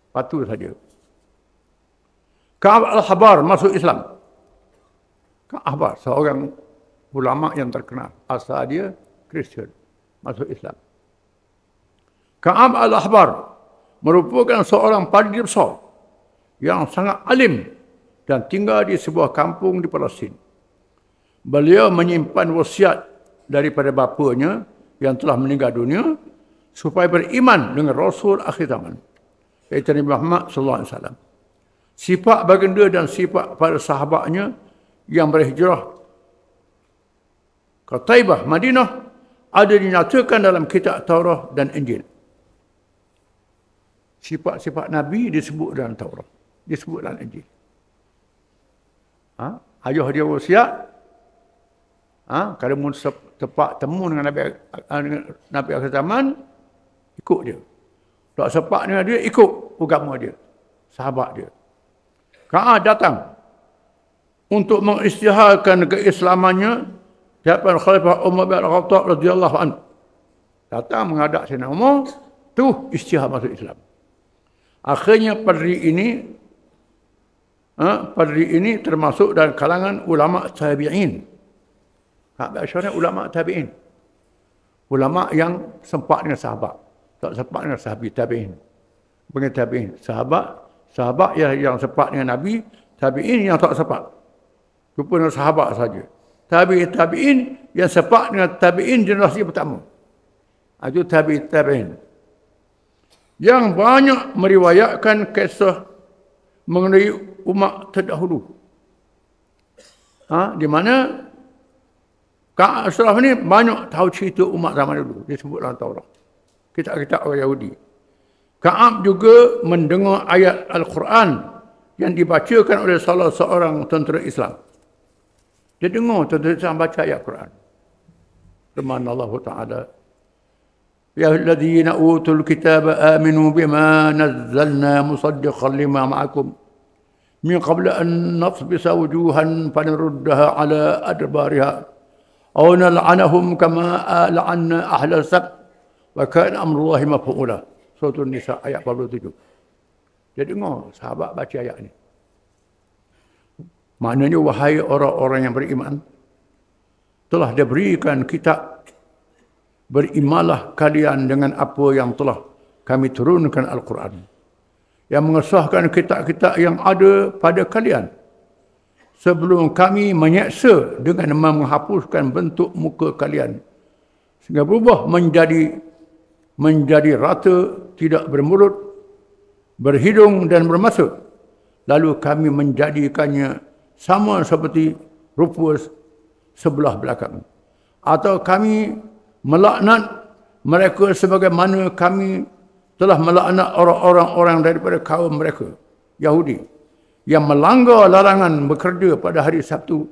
Patuh saja. Ka'ab al-Ahbar masuk Islam. Ka'ab al-Ahbar, seorang ulama yang terkenal. Asal dia Kristian, masuk Islam. Ka'ab al-Ahbar merupakan seorang padri besar yang sangat alim dan tinggal di sebuah kampung di Palestin. Beliau menyimpan wasiat daripada bapanya yang telah meninggal dunia supaya beriman dengan Rasul akhir zaman, iaitu Nabi Muhammad SAW. Sifat baginda dan sifat para sahabatnya yang berhijrah ke Taibah, Madinah ada dinyatakan dalam kitab Taurat dan Injil. Sifat-sifat Nabi disebut dalam Taurat, disebut dalam Injil. Ayah dia wasiat, kalau mau tepat temu dengan Nabi akhir zaman, ikut dia. Tak sepak dengan dia, ikut agama dia, sahabat dia. Ka'ab datang untuk mengisytiharkan keislamannya di hadapan Khalifah Umar bin Khattab radhiyallahu anhu. Datang menghadap Sayyidina Umar, tu isytihar masuk Islam. Akhirnya padri ini termasuk dalam kalangan ulama tabi'in. Ka'ab Asy'ari ulama tabi'in. Ulama yang sempat dengan sahabat. Tak sempat dengan sahabat tabi'in. Bukan tabi'in. Sahabat yang sempat dengan Nabi, tabi'in yang tak sempat. Rupa dengan sahabat saja. Tabi'in yang sempat dengan tabi'in generasi pertama. Itu tabi'in. Yang banyak meriwayatkan kisah mengenai umat terdahulu. Di mana Ka'ab Ashraf ni banyak tahu cerita umat zaman dulu. Disebut dalam Taurat. Kitab-kitab orang Yahudi. Ka'ab juga mendengar ayat Al-Quran yang dibacakan oleh salah seorang tentera Islam. Dia dengar tentera Islam baca ayat Al-Quran. Firman Allah Ta'ala, Ya alladhina utul kitab aminu bima nazzalna musaddiqan lima ma'akum min qabla an nasbisa wujuhan fanaruddaha ala adbariha aw nal'anahum kama la'anna ahla sabt wa kana amrullahi maf'ula. Surah An-Nisa ayat 47. Dia dengar sahabat baca ayat ni. Maknanya wahai orang-orang yang beriman, telah diberikan kitab, berimalah kalian dengan apa yang telah kami turunkan Al-Quran, yang mengesahkan kitab-kitab yang ada pada kalian sebelum kami menyeksa dengan menghapuskan bentuk muka kalian sehingga berubah menjadi rata, tidak bermulut, berhidung dan bermasa, lalu kami menjadikannya sama seperti rupa sebelah belakang. Atau kami melaknat mereka sebagaimana kami telah melaknat orang-orang daripada kaum mereka, Yahudi, yang melanggar larangan bekerja pada hari Sabtu,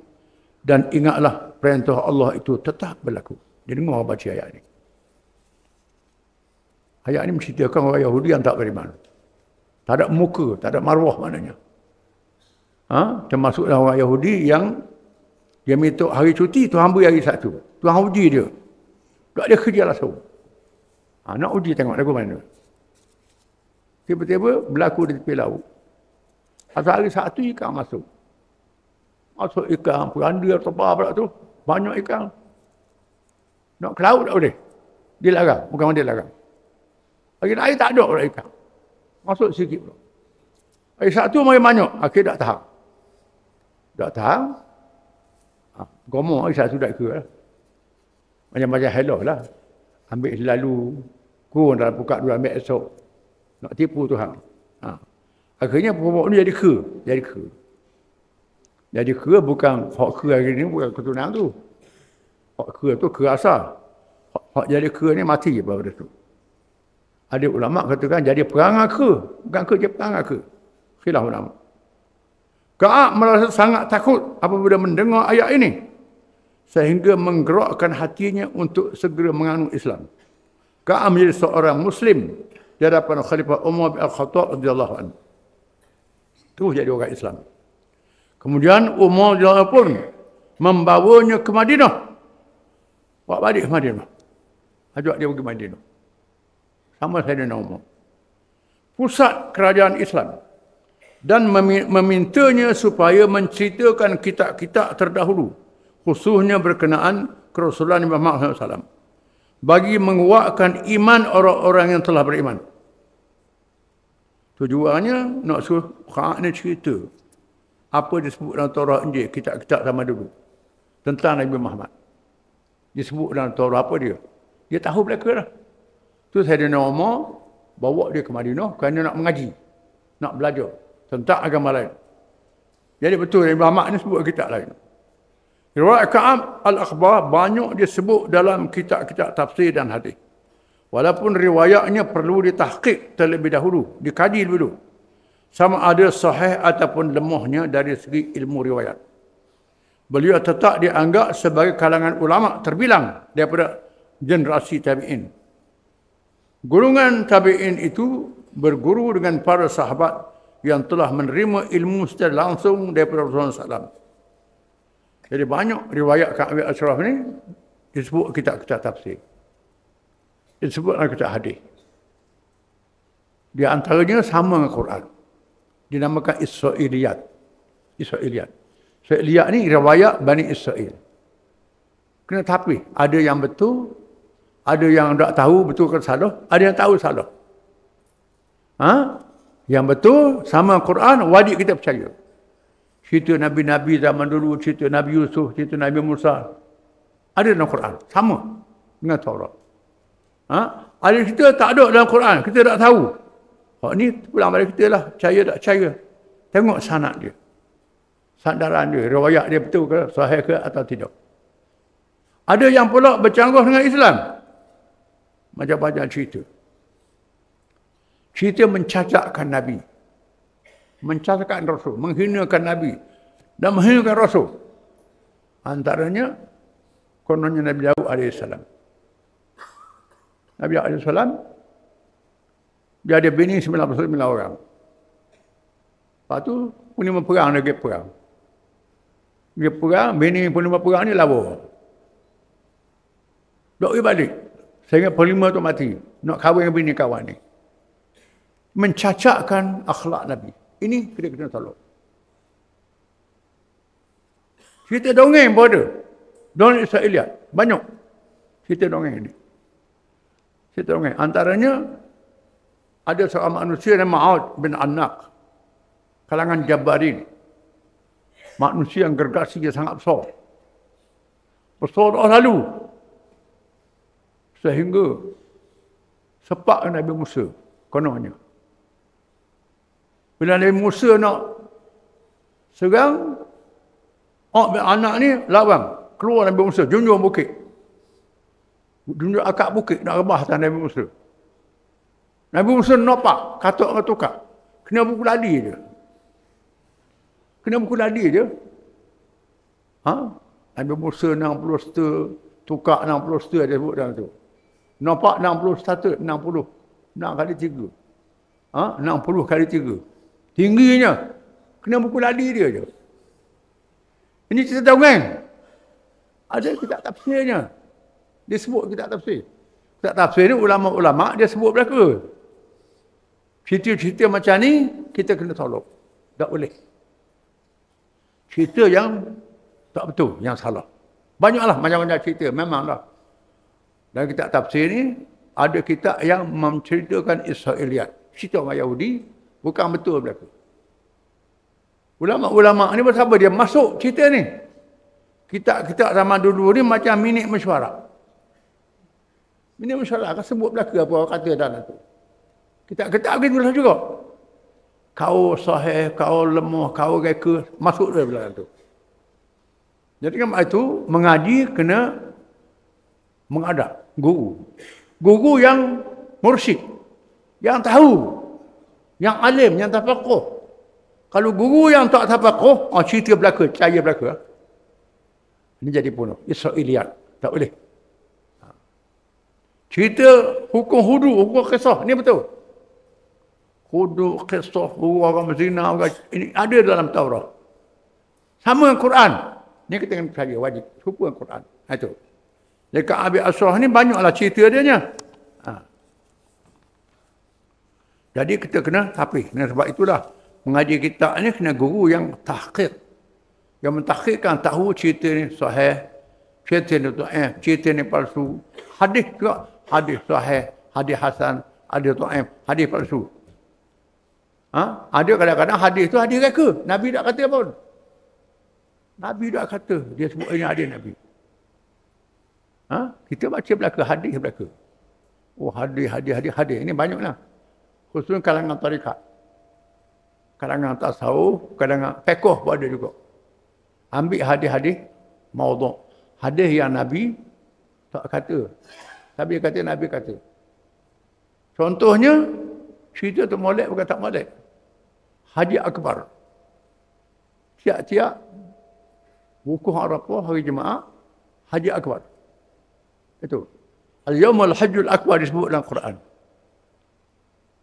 dan ingatlah perintah Allah itu tetap berlaku. Jadi dengar baca ayat ini. Ayat ini menceritakan orang Yahudi yang tak beriman. Tak ada muka, tak ada maruah maknanya. Termasuklah orang Yahudi yang dia minta hari cuti, Tuhan beri hari Sabtu. Tuhan uji dia. Tak ada kerja langsung. Nak uji tengok lagu mana. Tiba-tiba berlaku di tepi laut. Asal hari Sabtu ikan masuk. Masuk ikan, peranda atau apa pula tu. Banyak ikan. Nak ke laut tak boleh. Dia larang. Bukan dia larang. Hari lain tak ada pula ikan. Masuk sikit pula. Hari Sabtu makin banyak. Akhir tak tahan. Tak tahan. Gomong hari Sabtu tak kira lah. Macam-macam hello lah. Ambil selalu. Kurang dalam buka dulu ambil esok. Nak tipu Tuhan. Akhirnya pokok ni jadi ke. Jadi ke. Jadi ke bukan hak ke hari ni bukan keturunan tu. Hak ke tu ke asal. Hak jadi ke ni mati pada tu. Ada ulama katakan jadi perangai ke. Bukan ke je perangai ke. Khilaf ulama. Ka'ab merasa sangat takut apabila mendengar ayat ini. Sehingga menggerakkan hatinya untuk segera menganut Islam. Ka'ab menjadi seorang Muslim di hadapan Khalifah Umar bin Al-Khattab radhiyallahu anhu. Terus jadi orang Islam. Kemudian Umar radhiyallahu pun membawanya ke Madinah. Bawa balik ke Madinah. Ajak dia pergi Madinah. Sama Sayyidina Umar. Pusat kerajaan Islam. Dan memintanya supaya menceritakan kitab-kitab terdahulu. Khususnya berkenaan kerasulan Nabi Muhammad SAW. Bagi menguatkan iman orang-orang yang telah beriman. Tujuannya nak suruh Ka'ab ni cerita apa disebut dalam Taurat Injil, kitab-kitab zaman dulu tentang Nabi Muhammad. Disebut dalam Taurat apa dia? Dia tahu belaka lah. Tu Sayyidina Umar bawa dia ke Madinah kerana nak mengaji, nak belajar tentang agama lain. Jadi betul Nabi Muhammad ni sebut kitab lain. Riwayat Ka'ab Al-Akhbar banyak disebut dalam kitab-kitab tafsir dan hadis. Walaupun riwayatnya perlu ditahqiq terlebih dahulu, dikaji dulu. Sama ada sahih ataupun lemahnya dari segi ilmu riwayat. Beliau tetap dianggap sebagai kalangan ulama terbilang daripada generasi tabi'in. Golongan tabi'in itu berguru dengan para sahabat yang telah menerima ilmu secara langsung daripada Rasulullah SAW. Jadi banyak riwayat Ka'ab Ashraf ni disebut kitab-kitab tafsir. Disebut dalam kitab hadis. Di antaranya sama dengan Quran. Dinamakan Israiliyat. Israiliyat. Israiliyat ni riwayat Bani Israel. Kena tapi ada yang betul, ada yang tak tahu betul ke salah, ada yang tahu salah. Yang betul sama Quran, wajib kita percaya. Cerita Nabi-Nabi zaman dulu, cerita Nabi Yusuf, cerita Nabi Musa. Ada dalam Quran. Sama dengan Taurat. Ada cerita tak ada dalam Quran. Kita tak tahu. Ni pulang pada kita lah. Percaya tak percaya. Tengok sanad dia. Sandaran dia. Riwayat dia betul ke, sahih ke atau tidak. Ada yang pula bercanggah dengan Islam. Macam-macam cerita. Cerita mencacakkan Nabi. Mencacakkan Rasul. Menghinakan Nabi. Dan menghinakan Rasul. Antaranya, kononnya Nabi Daud AS. Nabi Daud AS, dia ada bini 99 orang. Lepas tu, penerima perang dia pergi perang. Dia perang, bini penerima perang ni lawa. Dok pergi balik. Sehingga penerima tu mati. Nak kahwin dengan bini kawan ni. Mencacakkan akhlak Nabi. Ini kena tolong. Cerita dongeng pun ada. Dongeng Israeliat. Banyak. Cerita dongeng ini. Cerita dongeng. Antaranya, ada seorang manusia yang Ma'ud bin Anak. Kalangan Jabarin. Manusia yang gergasinya sangat besar. Besar dah lalu. Sehingga sepak Nabi Musa. Kononnya. Bila Nabi Musa nak Sekarang anak ni lawang, keluar Nabi Musa, junjung bukit. Junjung akak bukit nak rebah atas Nabi Musa. Nabi Musa nampak, katuk dengan tukar. Kena pukul ladi je. Kena pukul ladi je. Nabi Musa 60 seter, tukar 60 seter dia sebut dalam tu. Nampak 60 seter, 60. 6 kali 3. 60 kali 3. Tingginya. Kena pukul ladi dia je. Ini cerita dongeng. Ada kitab tafsirnya. Dia sebut kitab tafsir. Kitab tafsir ni ulama-ulama dia sebut belaka. Cerita-cerita macam ni kita kena tolak. Tak boleh. Cerita yang tak betul, yang salah. Banyaklah macam-macam cerita, memanglah. Dan kitab tafsir ni ada kitab yang menceritakan Israiliyat. Cerita orang Yahudi bukan betul belaka. Ulama-ulama ni berapa dia masuk cerita ni. Kitab-kitab zaman dulu ni macam minit mesyuarat. Minit mesyuarat akan sebut belaka apa orang kata dalam tu. Kitab-kitab begitu juga. Kau sahih, kau lemah, kau reka, masuk dia belakang tu. Jadi kan itu mengaji kena mengadap guru. Guru yang mursyid, yang tahu, yang alim, yang tafaqquh. Kalau guru yang tak tafaqquh, cerita belaka, cahaya belaka. Ini jadi bunuh. Israiliyat. Tak boleh. Cerita hukum hudu, hukum kisah, ni betul. Hudu, kisah, orang berzina, ini ada dalam Taurat. Sama dengan Quran. Ni kita kena percaya wajib. Serupa dengan Quran. Itu. Dekat Abi Asrah ni banyaklah cerita dia nya. Jadi kita kena tapih. Dan sebab itulah mengaji kitab ni kena guru yang tahqiq. Yang mentahqiqkan tahu cerita ni sahih, cerita ni dhaif, cerita ni palsu. Hadis juga, hadis sahih, hadis hasan, hadis dhaif, hadis palsu. Ada kadang-kadang hadis tu hadis reka. Nabi tak kata apa pun. Nabi tak kata. Dia sebut ini hadis Nabi. Kita baca belaka, hadis belaka. Oh hadis. Ini banyaklah. Khususnya kalangan tarikat. Kalangan tasawuf, kalangan fiqh pun ada juga. Ambil hadis-hadis maudhu'. Hadis yang Nabi tak kata. Tapi kata Nabi kata. Contohnya, cerita tu molek bukan tak molek. Haji Akbar. Tiap-tiap wukuf Arafah hari Jumaat, Haji Akbar. Itu. Al-Yawmul Hajjul Akbar disebut dalam Quran.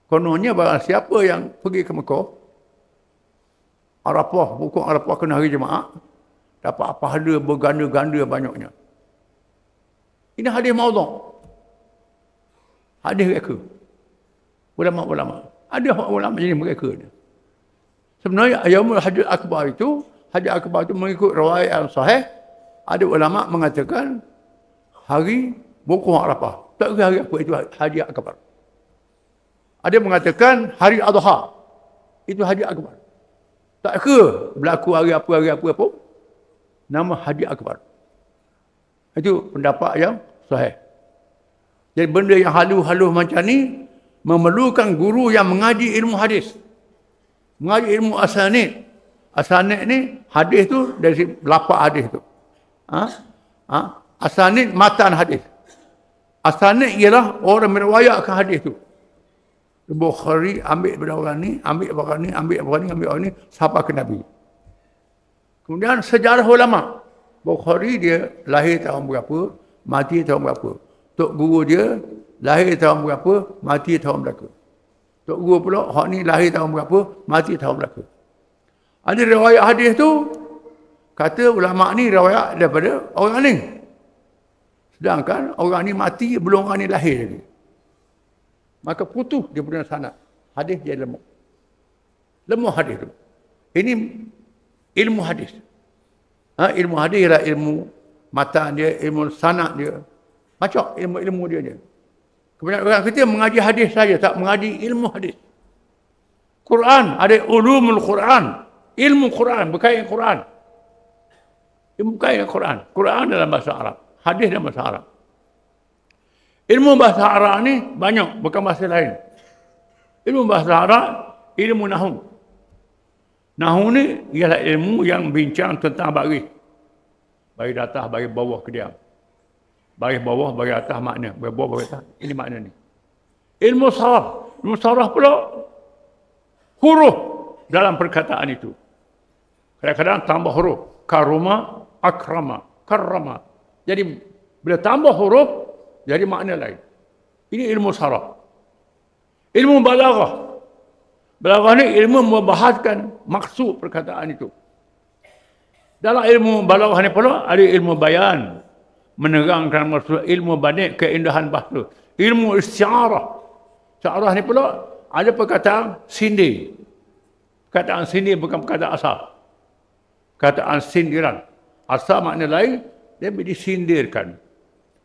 Kononnya barang siapa yang pergi ke Mekah, Arafah, wukuf Arafah kena hari Jumaat, dapat pahala berganda-ganda banyaknya. Ini hadis maudhu'. Hadis reka. Ulama-ulama. Ada ulama jenis mereka ni. Sebenarnya Yaumul Hajjul Akbar itu, Haji Akbar itu mengikut riwayat yang sahih, ada ulama mengatakan hari wukuf Arafah. Tak kira hari apa itu Haji Akbar. Ada mengatakan hari Adha. Itu Haji Akbar. Tak kira berlaku hari apa. Nama Haji Akbar. Itu pendapat yang sahih. Jadi benda yang halus-halus macam ni memerlukan guru yang mengaji ilmu hadis. Mengaji ilmu asanid. Asanid ni hadis tu dari lapak hadis tu. Asanid matan hadis. Asanid ialah orang meriwayatkan hadis tu. Bukhari ambil daripada orang ni, ambil orang ni sampai ke Nabi. Kemudian sejarah ulama. Bukhari dia lahir tahun berapa, mati tahun berapa. Tok guru dia lahir tahun berapa, mati tahun berapa. Tok guru pula, hak ni lahir tahun berapa, mati tahun berapa. Ada riwayat hadis tu, kata ulama ni riwayat daripada orang ni. Sedangkan orang ni mati, belum orang ni lahir lagi. Maka putus dia punya sanad. Hadis dia lemah. Lemah hadis tu. Ini ilmu hadis. Ilmu hadis ialah ilmu mata dia, ilmu sanad dia. Macam ilmu dia je. Kebanyakan orang kita mengaji hadis saja, tak mengaji ilmu hadis. Quran, ada ulumul Quran. Ilmu Quran, berkaitan Quran. Ilmu berkaitan Quran. Quran dalam bahasa Arab. Hadis dalam bahasa Arab. Ilmu bahasa Arab ni banyak, bukan bahasa lain. Ilmu bahasa Arab, ilmu nahwu. Nahu ni ialah ilmu yang bincang tentang baris. Baris atas, baris bawah kediam. Baris bawah, baris atas makna. Baris bawah, baris atas. Ini makna ni. Ilmu saraf. Ilmu saraf pula huruf dalam perkataan itu. Kadang-kadang tambah huruf. Karuma, akrama, karrama. Jadi bila tambah huruf, jadi makna lain. Ini ilmu saraf. Ilmu balaghah. Balaghah ni ilmu membahaskan maksud perkataan itu. Dalam ilmu balaghah ni pula ada ilmu bayan, menerangkan maksud, ilmu banik, keindahan bahasa, ilmu isti'arah. Isti'arah ni pula ada perkataan sindir. Perkataan sindir bukan perkataan asal. Perkataan sindiran. Asal makna lain, dia disindirkan.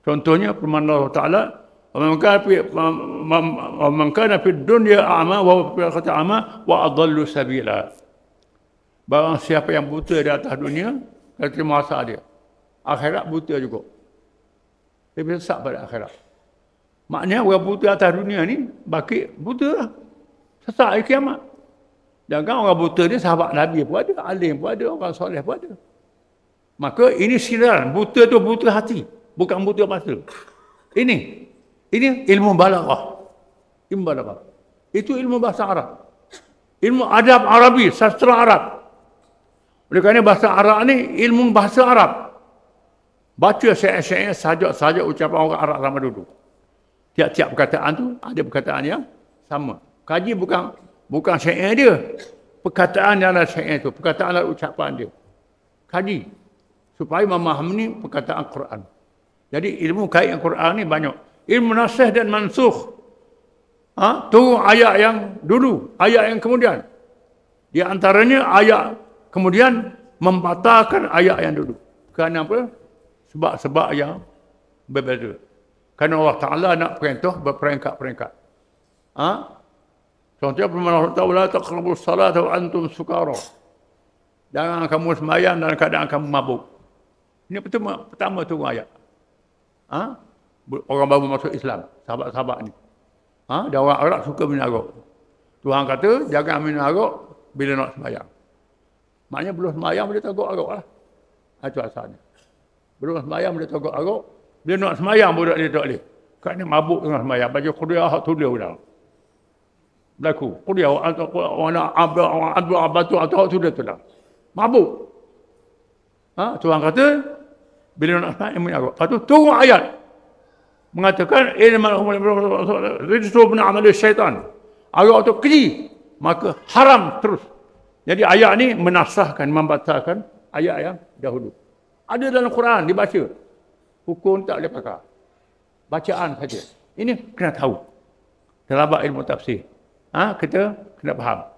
Contohnya firman Allah Ta'ala, وَمَنْ كَانَ فِي الدُّنْيَا أَعْمَى وَهُوَ فِي الْآخِرَةِ أَعْمَى وَأَضَلُّ سَبِيلًا. Barang siapa yang buta di atas dunia, kata terima asal dia. Akhirat buta juga. Dia bisa sesat pada akhirat. Maknanya orang buta atas dunia ni, baki buta lah. Sesat hari kiamat. Jangan orang buta ni sahabat Nabi pun ada, alim pun ada, orang soleh pun ada. Maka ini sindiran. Buta tu buta hati. Bukan buta masa. Ini ilmu balaghah. Ilmu balaghah. Itu ilmu bahasa Arab. Ilmu adab Arabi, sastra Arab. Oleh kerana bahasa Arab ni ilmu bahasa Arab. Baca syair-syair saja ucapan orang Arab zaman dulu. Tiap-tiap perkataan tu ada perkataan yang sama. Kaji bukan syair dia. Perkataan dalam syair tu, perkataan dalam ucapan dia. Kaji supaya memahami perkataan Quran. Jadi ilmu kait dengan Quran ni banyak. Ilmu nasikh dan mansukh. Turun ayat yang dulu, ayat yang kemudian. Di antaranya ayat kemudian membatalkan ayat yang dulu. Kerana apa? Sebab-sebab yang berbeza. Kerana Allah Ta'ala nak perintah berperingkat-peringkat. Contohnya firman Allah Ta'ala, taqrabus salata wa antum sukara. Jangan kamu sembahyang dalam keadaan kamu mabuk. Ini pertama turun ayat. Orang baru masuk Islam, sahabat-sahabat ni. Dan orang Arab suka minum arak. Tuhan kata, jangan minum arak bila nak sembahyang. Maknanya belum sembahyang boleh tegak arak lah. Itu asalnya. Belum sembahyang boleh tegak arak. Bila nak sembahyang boleh dia tak boleh. Kerana mabuk dengan sembahyang. Baca Qur'an hak tulis dah. Berlaku. Qur'an orang abdu abatu atau hak tulis tu lah. Mabuk. Tuhan kata, bila nak sembahyang minum arak. Lepas tu turun ayat. Mengatakan rijsu min amali syaitan. Arak tu keji, maka haram terus. Jadi ayat ni menasahkan, membatalkan ayat yang dahulu. Ada dalam Quran dibaca. Hukum tak boleh pakai. Bacaan saja. Ini kena tahu. Terlabat ilmu tafsir. Kita kena faham.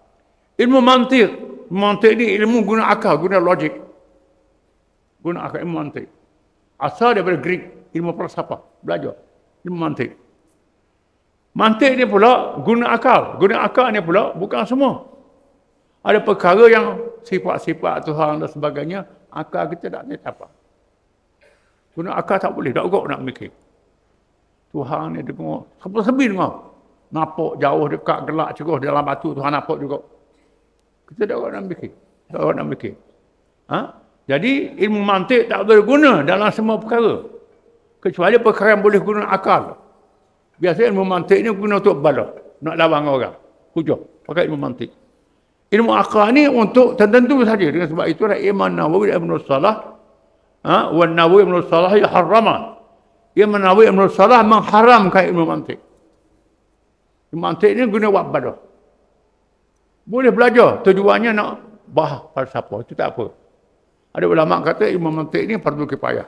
Ilmu mantiq. Mantiq ni ilmu guna akal, guna logik. Guna akal, ilmu mantiq. Asal daripada Greek, ilmu falsafah. Belajar. Ilmu mantiq. Mantiq ni pula guna akal. Guna akal ni pula bukan semua. Ada perkara yang sifat-sifat Tuhan dan sebagainya, akal kita tak boleh apa. Guna akal tak boleh. Tak agak nak mikir. Tuhan ni dengar. Sepi dengar. Nampak jauh, dekat, gelap, ceroh dalam batu. Tuhan nampak juga. Kita tak agak nak mikir. Tak agak nak mikir. Jadi ilmu mantiq tak boleh guna dalam semua perkara. Kecuali perkara yang boleh guna akal. Biasanya ilmu mantiq ni guna untuk balas. Nak lawan orang. Hujah. Pakai ilmu mantiq. Ilmu akal ni untuk tertentu saja. Dengan sebab itulah Imam Nawawi Ibn Salah. Wan Nawawi Ibn Salah harrama. Imam Nawawi Ibn Salah mengharamkan ilmu mantiq. Ilmu mantiq ni guna buat balas. Boleh belajar. Tujuannya nak bahas falsafah. Itu tak apa. Ada ulama kata ilmu mantiq ni fardu kifayah.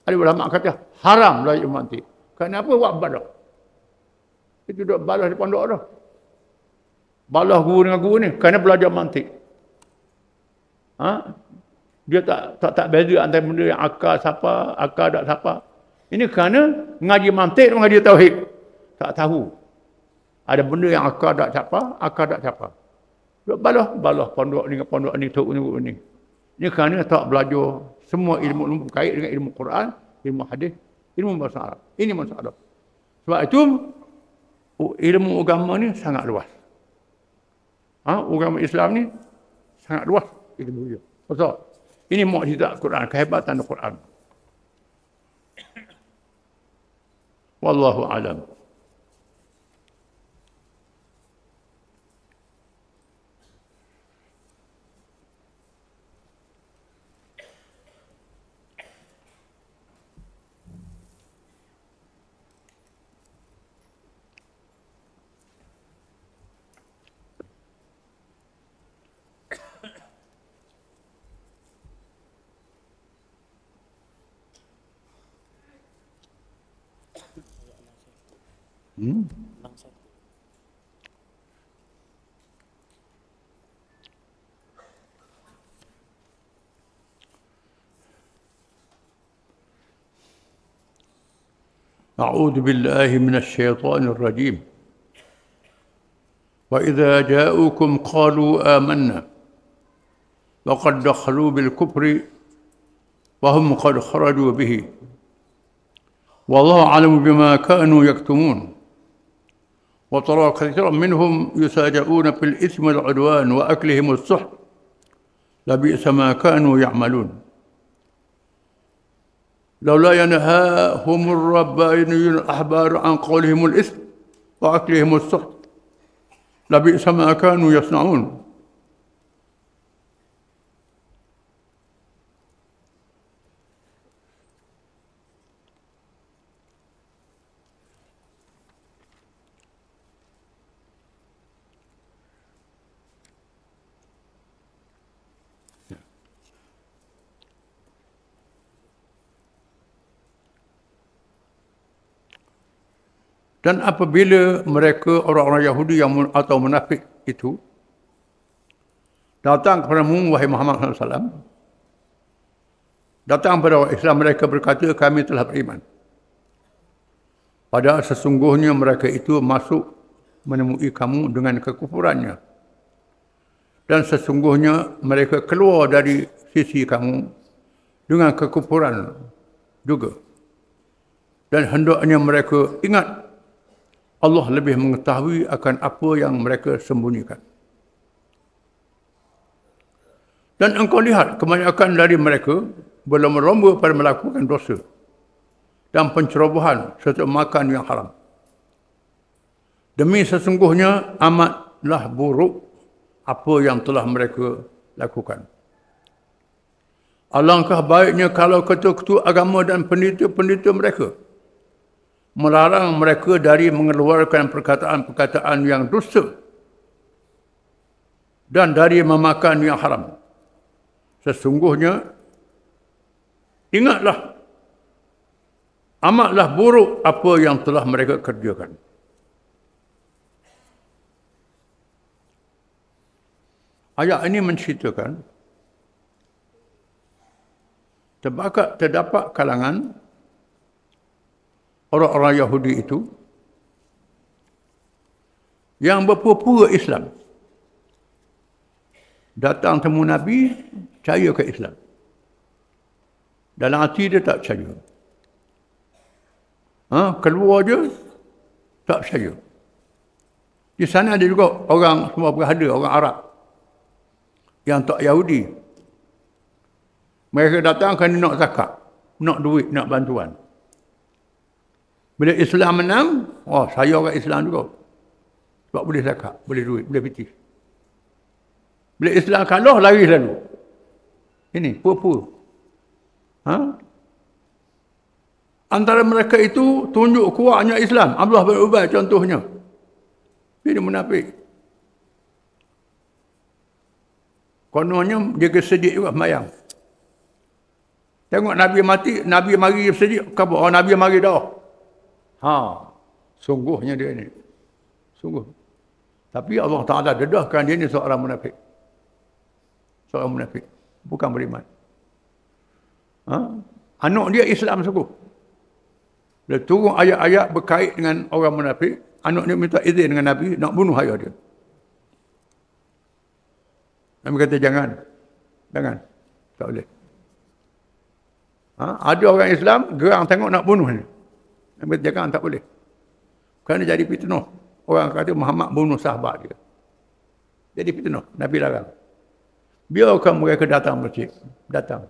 Ada ulama kata haram lah ilmu mantiq. Kenapa buat balas? Itu duduk balas di pondok dah. Balas guru dengan guru ni kerana belajar mantiq. Dia tak beza antara benda yang akal siapa, akal tak siapa. Ini kerana mengaji mantiq dan mengaji tauhid. Tak tahu. Ada benda yang akal tak siapa, akal tak siapa. Duduk balas pondok ni dengan pondok ni, tok ni. Ini kerana tak belajar semua ilmu berkait dengan ilmu Quran, ilmu hadis, ilmu bahasa Arab. Ini masalah. Sebab itu ilmu agama ni sangat luas. Agama Islam ni Sangat luas ilmu dia. Pasal ini mukjizat Quran, kehebatan Quran. Wallahu alam. أعوذ بالله من الشيطان الرجيم. وإذا جاءوكم قالوا آمنا وقد دخلوا بالكفر وهم قد خرجوا به والله أعلم بما كانوا يكتمون وترى كثيرا منهم يسارعون في الإثم والعدوان وأكلهم السحت لبئس ما كانوا يعملون لولا ينهاهم الربانيون الأحبار عن قولهم الإثم وأكلهم السحت لبئس ما كانوا يصنعون. Dan apabila mereka orang-orang Yahudi yang atau munafik itu datang kepadamu, wahai Muhammad SAW, datang kepada Islam, mereka berkata, kami telah beriman. Padahal sesungguhnya mereka itu masuk menemui kamu dengan kekufurannya. Dan sesungguhnya mereka keluar dari sisi kamu dengan kekufuran juga. Dan hendaknya mereka ingat Allah lebih mengetahui akan apa yang mereka sembunyikan. Dan engkau lihat kebanyakan dari mereka berlomba-lomba pada melakukan dosa dan pencerobohan serta makan yang haram. Demi sesungguhnya amatlah buruk apa yang telah mereka lakukan. Alangkah baiknya kalau ketua-ketua agama dan pendeta-pendeta mereka melarang mereka dari mengeluarkan perkataan-perkataan yang dusta dan dari memakan yang haram. Sesungguhnya, ingatlah, amatlah buruk apa yang telah mereka kerjakan. Ayat ini menceritakan terdapat kalangan orang-orang Yahudi itu yang berpura-pura Islam. Datang temu Nabi, percaya ke Islam. Dalam hati dia tak percaya. Keluar je, tak percaya. Di sana ada juga orang semua berada, orang Arab yang tak Yahudi. Mereka datang kerana nak zakat, nak duit, nak bantuan. Bila Islam menang, saya orang Islam juga. Sebab boleh zakat, boleh duit, boleh piti. Bila Islam kalah, lari lalu. Ini, pura-pura. Antara mereka itu, tunjuk kuatnya Islam. Abdullah bin Ubay contohnya. Ini munafik. Kononnya, dia kesedik juga semayang. Tengok Nabi mati, Nabi mari sedik, kata, Nabi mari dah. Sungguhnya dia ni. Sungguh. Tapi Allah Ta'ala dedahkan dia ni seorang munafik. Seorang munafik. Bukan beriman. Anak dia Islam sungguh. Dia turun ayat-ayat berkait dengan orang munafik. Anak dia minta izin dengan Nabi nak bunuh ayah dia. Nabi kata jangan. Jangan. Tak boleh. Ada orang Islam gerang tengok nak bunuh ni. Nabi kata jangan, tak boleh. Kerana jadi fitnah. Orang kata Muhammad bunuh sahabat dia. Jadi fitnah. Nabi larang. Biarkan mereka datang masjid. Datang.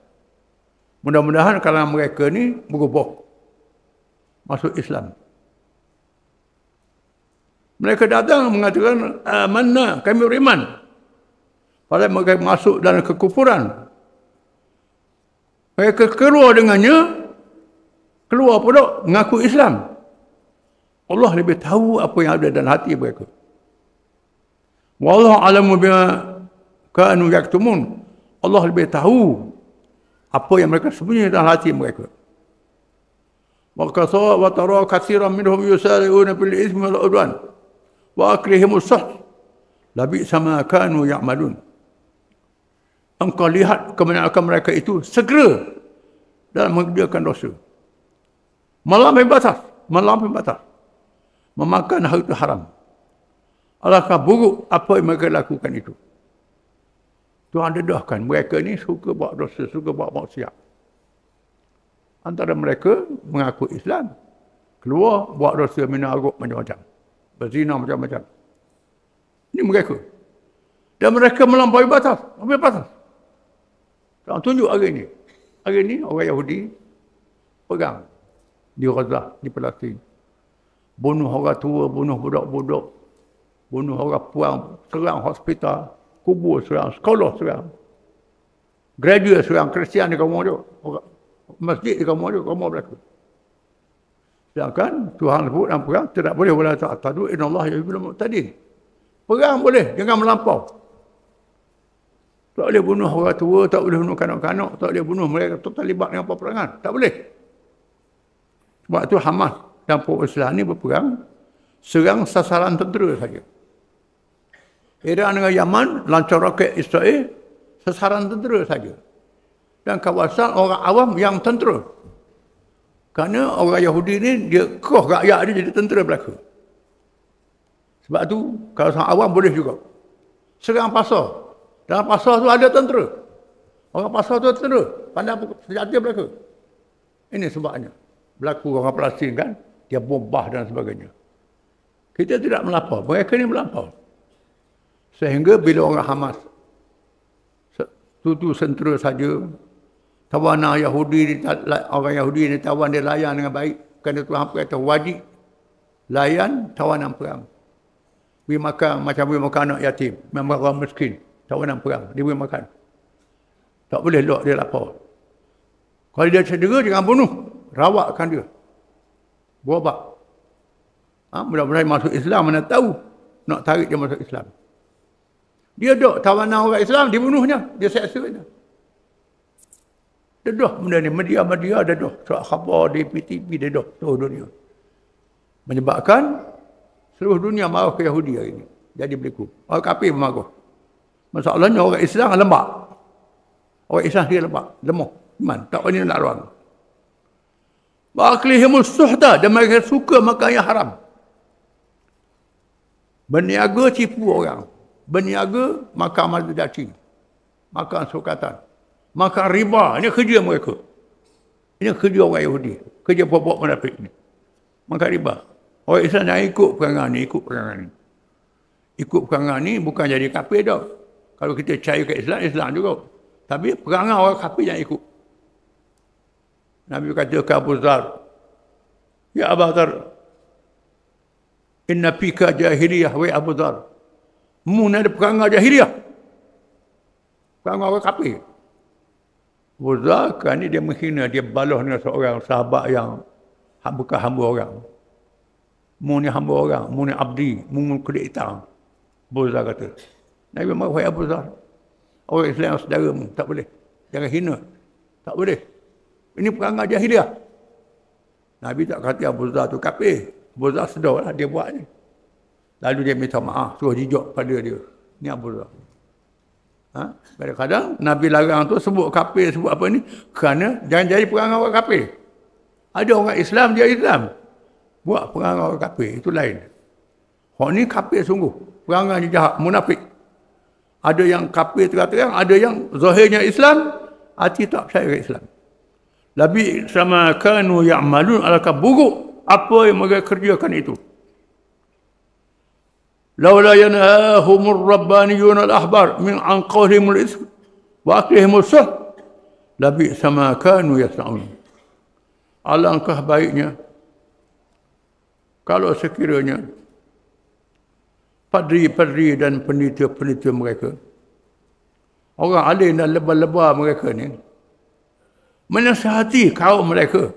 Mudah-mudahan kalau mereka ni berubah. Masuk Islam. Mereka datang mengatakan, amanna, kami beriman. Padahal mereka masuk dalam kekufuran. Mereka keluar dengannya, keluar pula mengaku Islam. Allah lebih tahu apa yang ada dalam hati mereka. Wallahu a'lamu bima kanu yaktumun. Allah lebih tahu apa yang mereka sembunyi dalam hati mereka. Wa tara katsiran minhum yusari'una fil itsmi wal 'udwan wa aklihimus suht. Labi'sa ma kanu ya'malun. Engkau lihat kebanyakan mereka itu segera dalam mengerjakan dosa. Melampaui batas. Memakan harta haram. Alangkah buruk apa yang mereka lakukan itu. Tuhan dedahkan mereka ni suka buat dosa, suka buat maksiat. Antara mereka mengaku Islam, keluar buat dosa, minum arak macam-macam, berzina macam-macam. Ini mereka. Dan mereka melampaui batas. Sampai batas. Tak tunjuk hari ini. Hari ini orang Yahudi pegang di Gaza, di Palestin. Bunuh orang tua, bunuh budak-budak, bunuh orang puang, serang hospital, kubur serang, sekolah serang, gereja serang, Kristian di kamu dia, masjid di kamu dia, kamu berlaku. Sedangkan Tuhan sebut dalam perang, tidak boleh wala ta'tadu, innallaha yuhibbul mu'tadin. Perang boleh, jangan melampau. Tak boleh bunuh orang tua, tak boleh bunuh kanak-kanak, tak boleh bunuh mereka terlibat dengan peperangan. Tak boleh. Sebab itu Hamas dan pro-Islam ini berperang, serang sasaran tentera saja. Iran dengan Yaman, lancar roket Israel, sasaran tentera saja. Dan kawasan orang awam yang tentera. Kerana orang Yahudi ni, dia keroh rakyat dia jadi tentera belaka. Sebab tu kawasan awam boleh juga. Serang pasar. Dalam pasar tu ada tentera. Orang pasar tu tentera. Pandang senjata belaka. Ini sebabnya. Berlaku orang Palestin kan. Dia bombah dan sebagainya. Kita tidak melampau. Mereka ni melampau. Sehingga bila orang Hamas tutu tentera saja, tawanan Yahudi, orang Yahudi ni tawan dia layan dengan baik. Kerana Tuhan berkata wajib layan tawanan perang. Beri makan macam beri makan anak yatim. Memang orang miskin. Tawanan perang. Dia beri makan. Tak boleh lock dia lapar. Kalau dia cedera, jangan bunuh. Rawatkan dia. Berobat. Mudah-mudahan masuk Islam, mana tahu nak tarik dia masuk Islam. Dia dok tawanan orang Islam, dibunuhnya. Dia seksa dia. Dia dah benda ni. Media-media dia dah. Surat khabar di PTV dia dah. Seluruh dunia. Menyebabkan seluruh dunia marah ke Yahudi hari ini. Jadi berlaku. Orang kafir marah. Masalahnya orang Islam lembak. Orang Islam dia lembak. Lemah. Iman. Tak boleh nak lawan. Wa'aklihimus suhda. Dan mereka suka makan yang haram. Berniaga tipu orang. Berniaga makan madu daki. Makan sukatan. Makan riba. Ini kerja mereka. Ini kerja orang Yahudi. Kerja buat-buat munafik ni. Makan riba. Orang Islam jangan ikut perangan ni. Ikut perangan ni. Ikut perangan ni bukan jadi kafir dah. Kalau kita percaya ke Islam, Islam juga. Tapi perangan orang kafir jangan ikut. Nabi kata ke Abu Dhar, ya Abu Dhar, inna fika jahiliyah, wa Abu Dhar. Muna ada perangai jahiliyah. Perangai orang kafir. Abu Dhar kan dia menghina, dia balas dengan seorang sahabat yang bukan hamba orang. Mu ni hamba orang, mu ni abdi, mu kulit hitam. Abu Dhar kata. Nabi marah, wahai Abu Dhar. Orang Islam saudaramu, tak boleh. Jangan hina. Tak boleh. Ini perangai jahiliyah. Nabi tak kata Abu Dhar tu kafir. Abu Dhar sedar lah dia buat ni. Lalu dia minta maaf, suruh jijak pada dia. Ni Abu Dhar. Kadang-kadang Nabi larang tu sebut kafir, sebut apa ni. Kerana jangan jadi perangai orang kafir. Ada orang Islam, dia Islam. Buat perangai orang kafir, itu lain. Orang ni kafir sungguh. Perangai jahat, munafik. Ada yang kafir terang-terang, ada yang zahirnya Islam, hati tak percaya ke Islam. Labi sama kanu ya'malun, alakah buruk apa yang mereka kerjakan itu. Laula yanahumur rabbaniyun al-ahbar min an qawlimul ism wa aklihim suh labi sama kanu yasnaun. Alangkah baiknya kalau sekiranya padri-padri dan peneliti-peneliti mereka, orang alim dan lebah-lebah mereka ni, menasihati kaum mereka.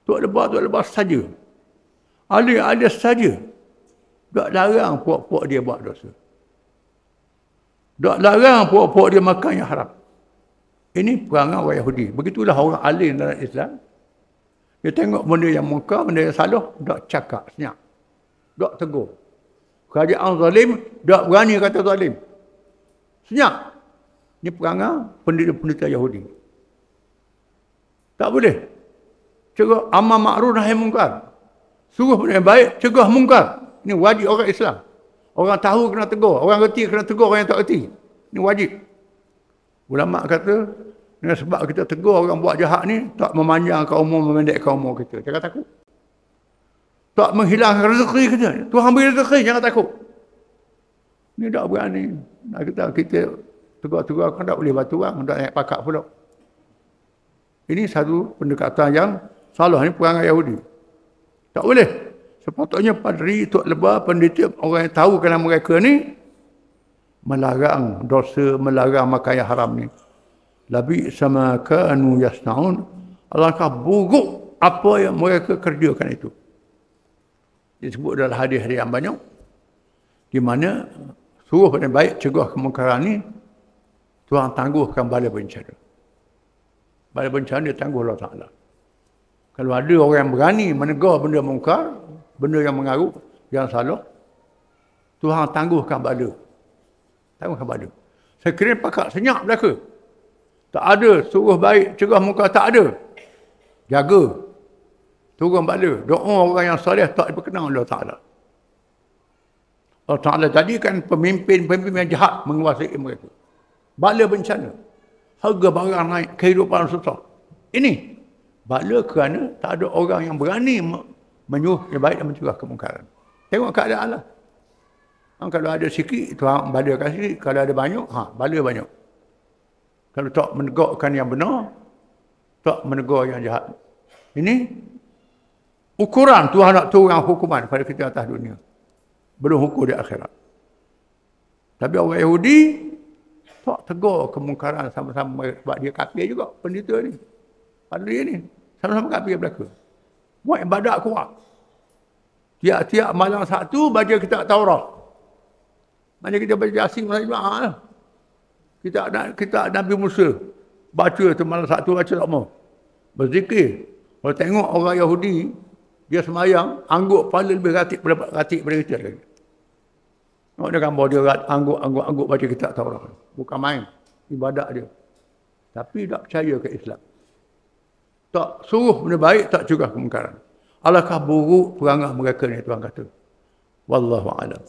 Tok lebah saja. Alim-alim saja. Tak larang puak-puak dia buat dosa. Tak larang puak-puak dia makan yang haram. Ini perangai orang Yahudi. Begitulah orang alim dalam Islam. Dia tengok benda yang munkar, benda yang salah, tak cakap senyap. Tak tegur. Kerajaan zalim, tak berani kata zalim. Senyap. Ini perangai pendeta-pendeta Yahudi. Tak boleh. Cegah amar makruf nahi mungkar. Suruh benda yang baik, cegah mungkar. Ini wajib orang Islam. Orang tahu kena tegur, orang reti kena tegur, orang yang tak reti. Ini wajib. Ulama kata, dengan sebab kita tegur orang buat jahat ni, tak memanjangkan umur, memendekkan umur kita. Jangan takut. Tak menghilangkan rezeki kita. Tuhan beri rezeki, jangan takut. Ini tak berani. Kita tegur-tegur kan tak boleh batu orang, tak naik pakat pula. Ini satu pendekatan yang salah, ni perangai Yahudi. Tak boleh. Sepatutnya padri, tok lebah, pendidik, orang yang tahu kalau mereka ni melarang dosa, melarang makan yang haram ni. Labi sama kanu yasnaun. Alangkah buruk apa yang mereka kerjakan itu. Disebut dalam hadis-hadis yang banyak, di mana suruh yang baik, cegah kemungkaran ni, Tuhan tangguhkan bala bencana. Bala bencana dia tangguh Allah Ta'ala. Kalau ada orang yang berani menegur benda mungkar, benda yang mengaruh, yang salah, Tuhan tangguhkan bala. Tangguhkan bala. Sekiranya pakat senyap belaka. Tak ada suruh baik, cegah mungkar, tak ada. Jaga. Turun bala. Doa orang yang soleh tak diperkenal oleh Allah Ta'ala. Allah Ta'ala jadikan pemimpin-pemimpin yang jahat menguasai mereka. Bala bencana. Harga barang naik, kehidupan susah. Ini bala kerana tak ada orang yang berani menyuruh yang baik dan mencegah kemungkaran. Tengok keadaan lah. Kalau ada sikit, Tuhan balakan sikit. Kalau ada banyak, bala banyak. Kalau tak menegakkan yang benar, tak menegur yang jahat. Ini ukuran Tuhan nak turun hukuman pada kita atas dunia. Belum hukum di akhirat. Tapi orang Yahudi tak tegur kemungkaran sama-sama sebab dia kafir juga, pendeta ni. Padri ni. Sama-sama kafir belaka. Buat ibadat kuat. Tiap-tiap malam satu baca kitab Taurat. Mana kita baca Yasin malam Jumaat lah. Kita Nabi Musa. Baca tu malam satu baca tak mau. Berzikir. Kalau tengok orang Yahudi, dia semayang, angguk pahala lebih ratik pada kita lagi. Tengok dia gambar dia angguk baca kitab Taurat. Bukan main. Ibadat dia. Tapi tak percaya ke Islam. Tak suruh benda baik, tak cegah kemungkaran. Alangkah buruk perangai mereka ni, Tuhan kata. Wallahu a'lam.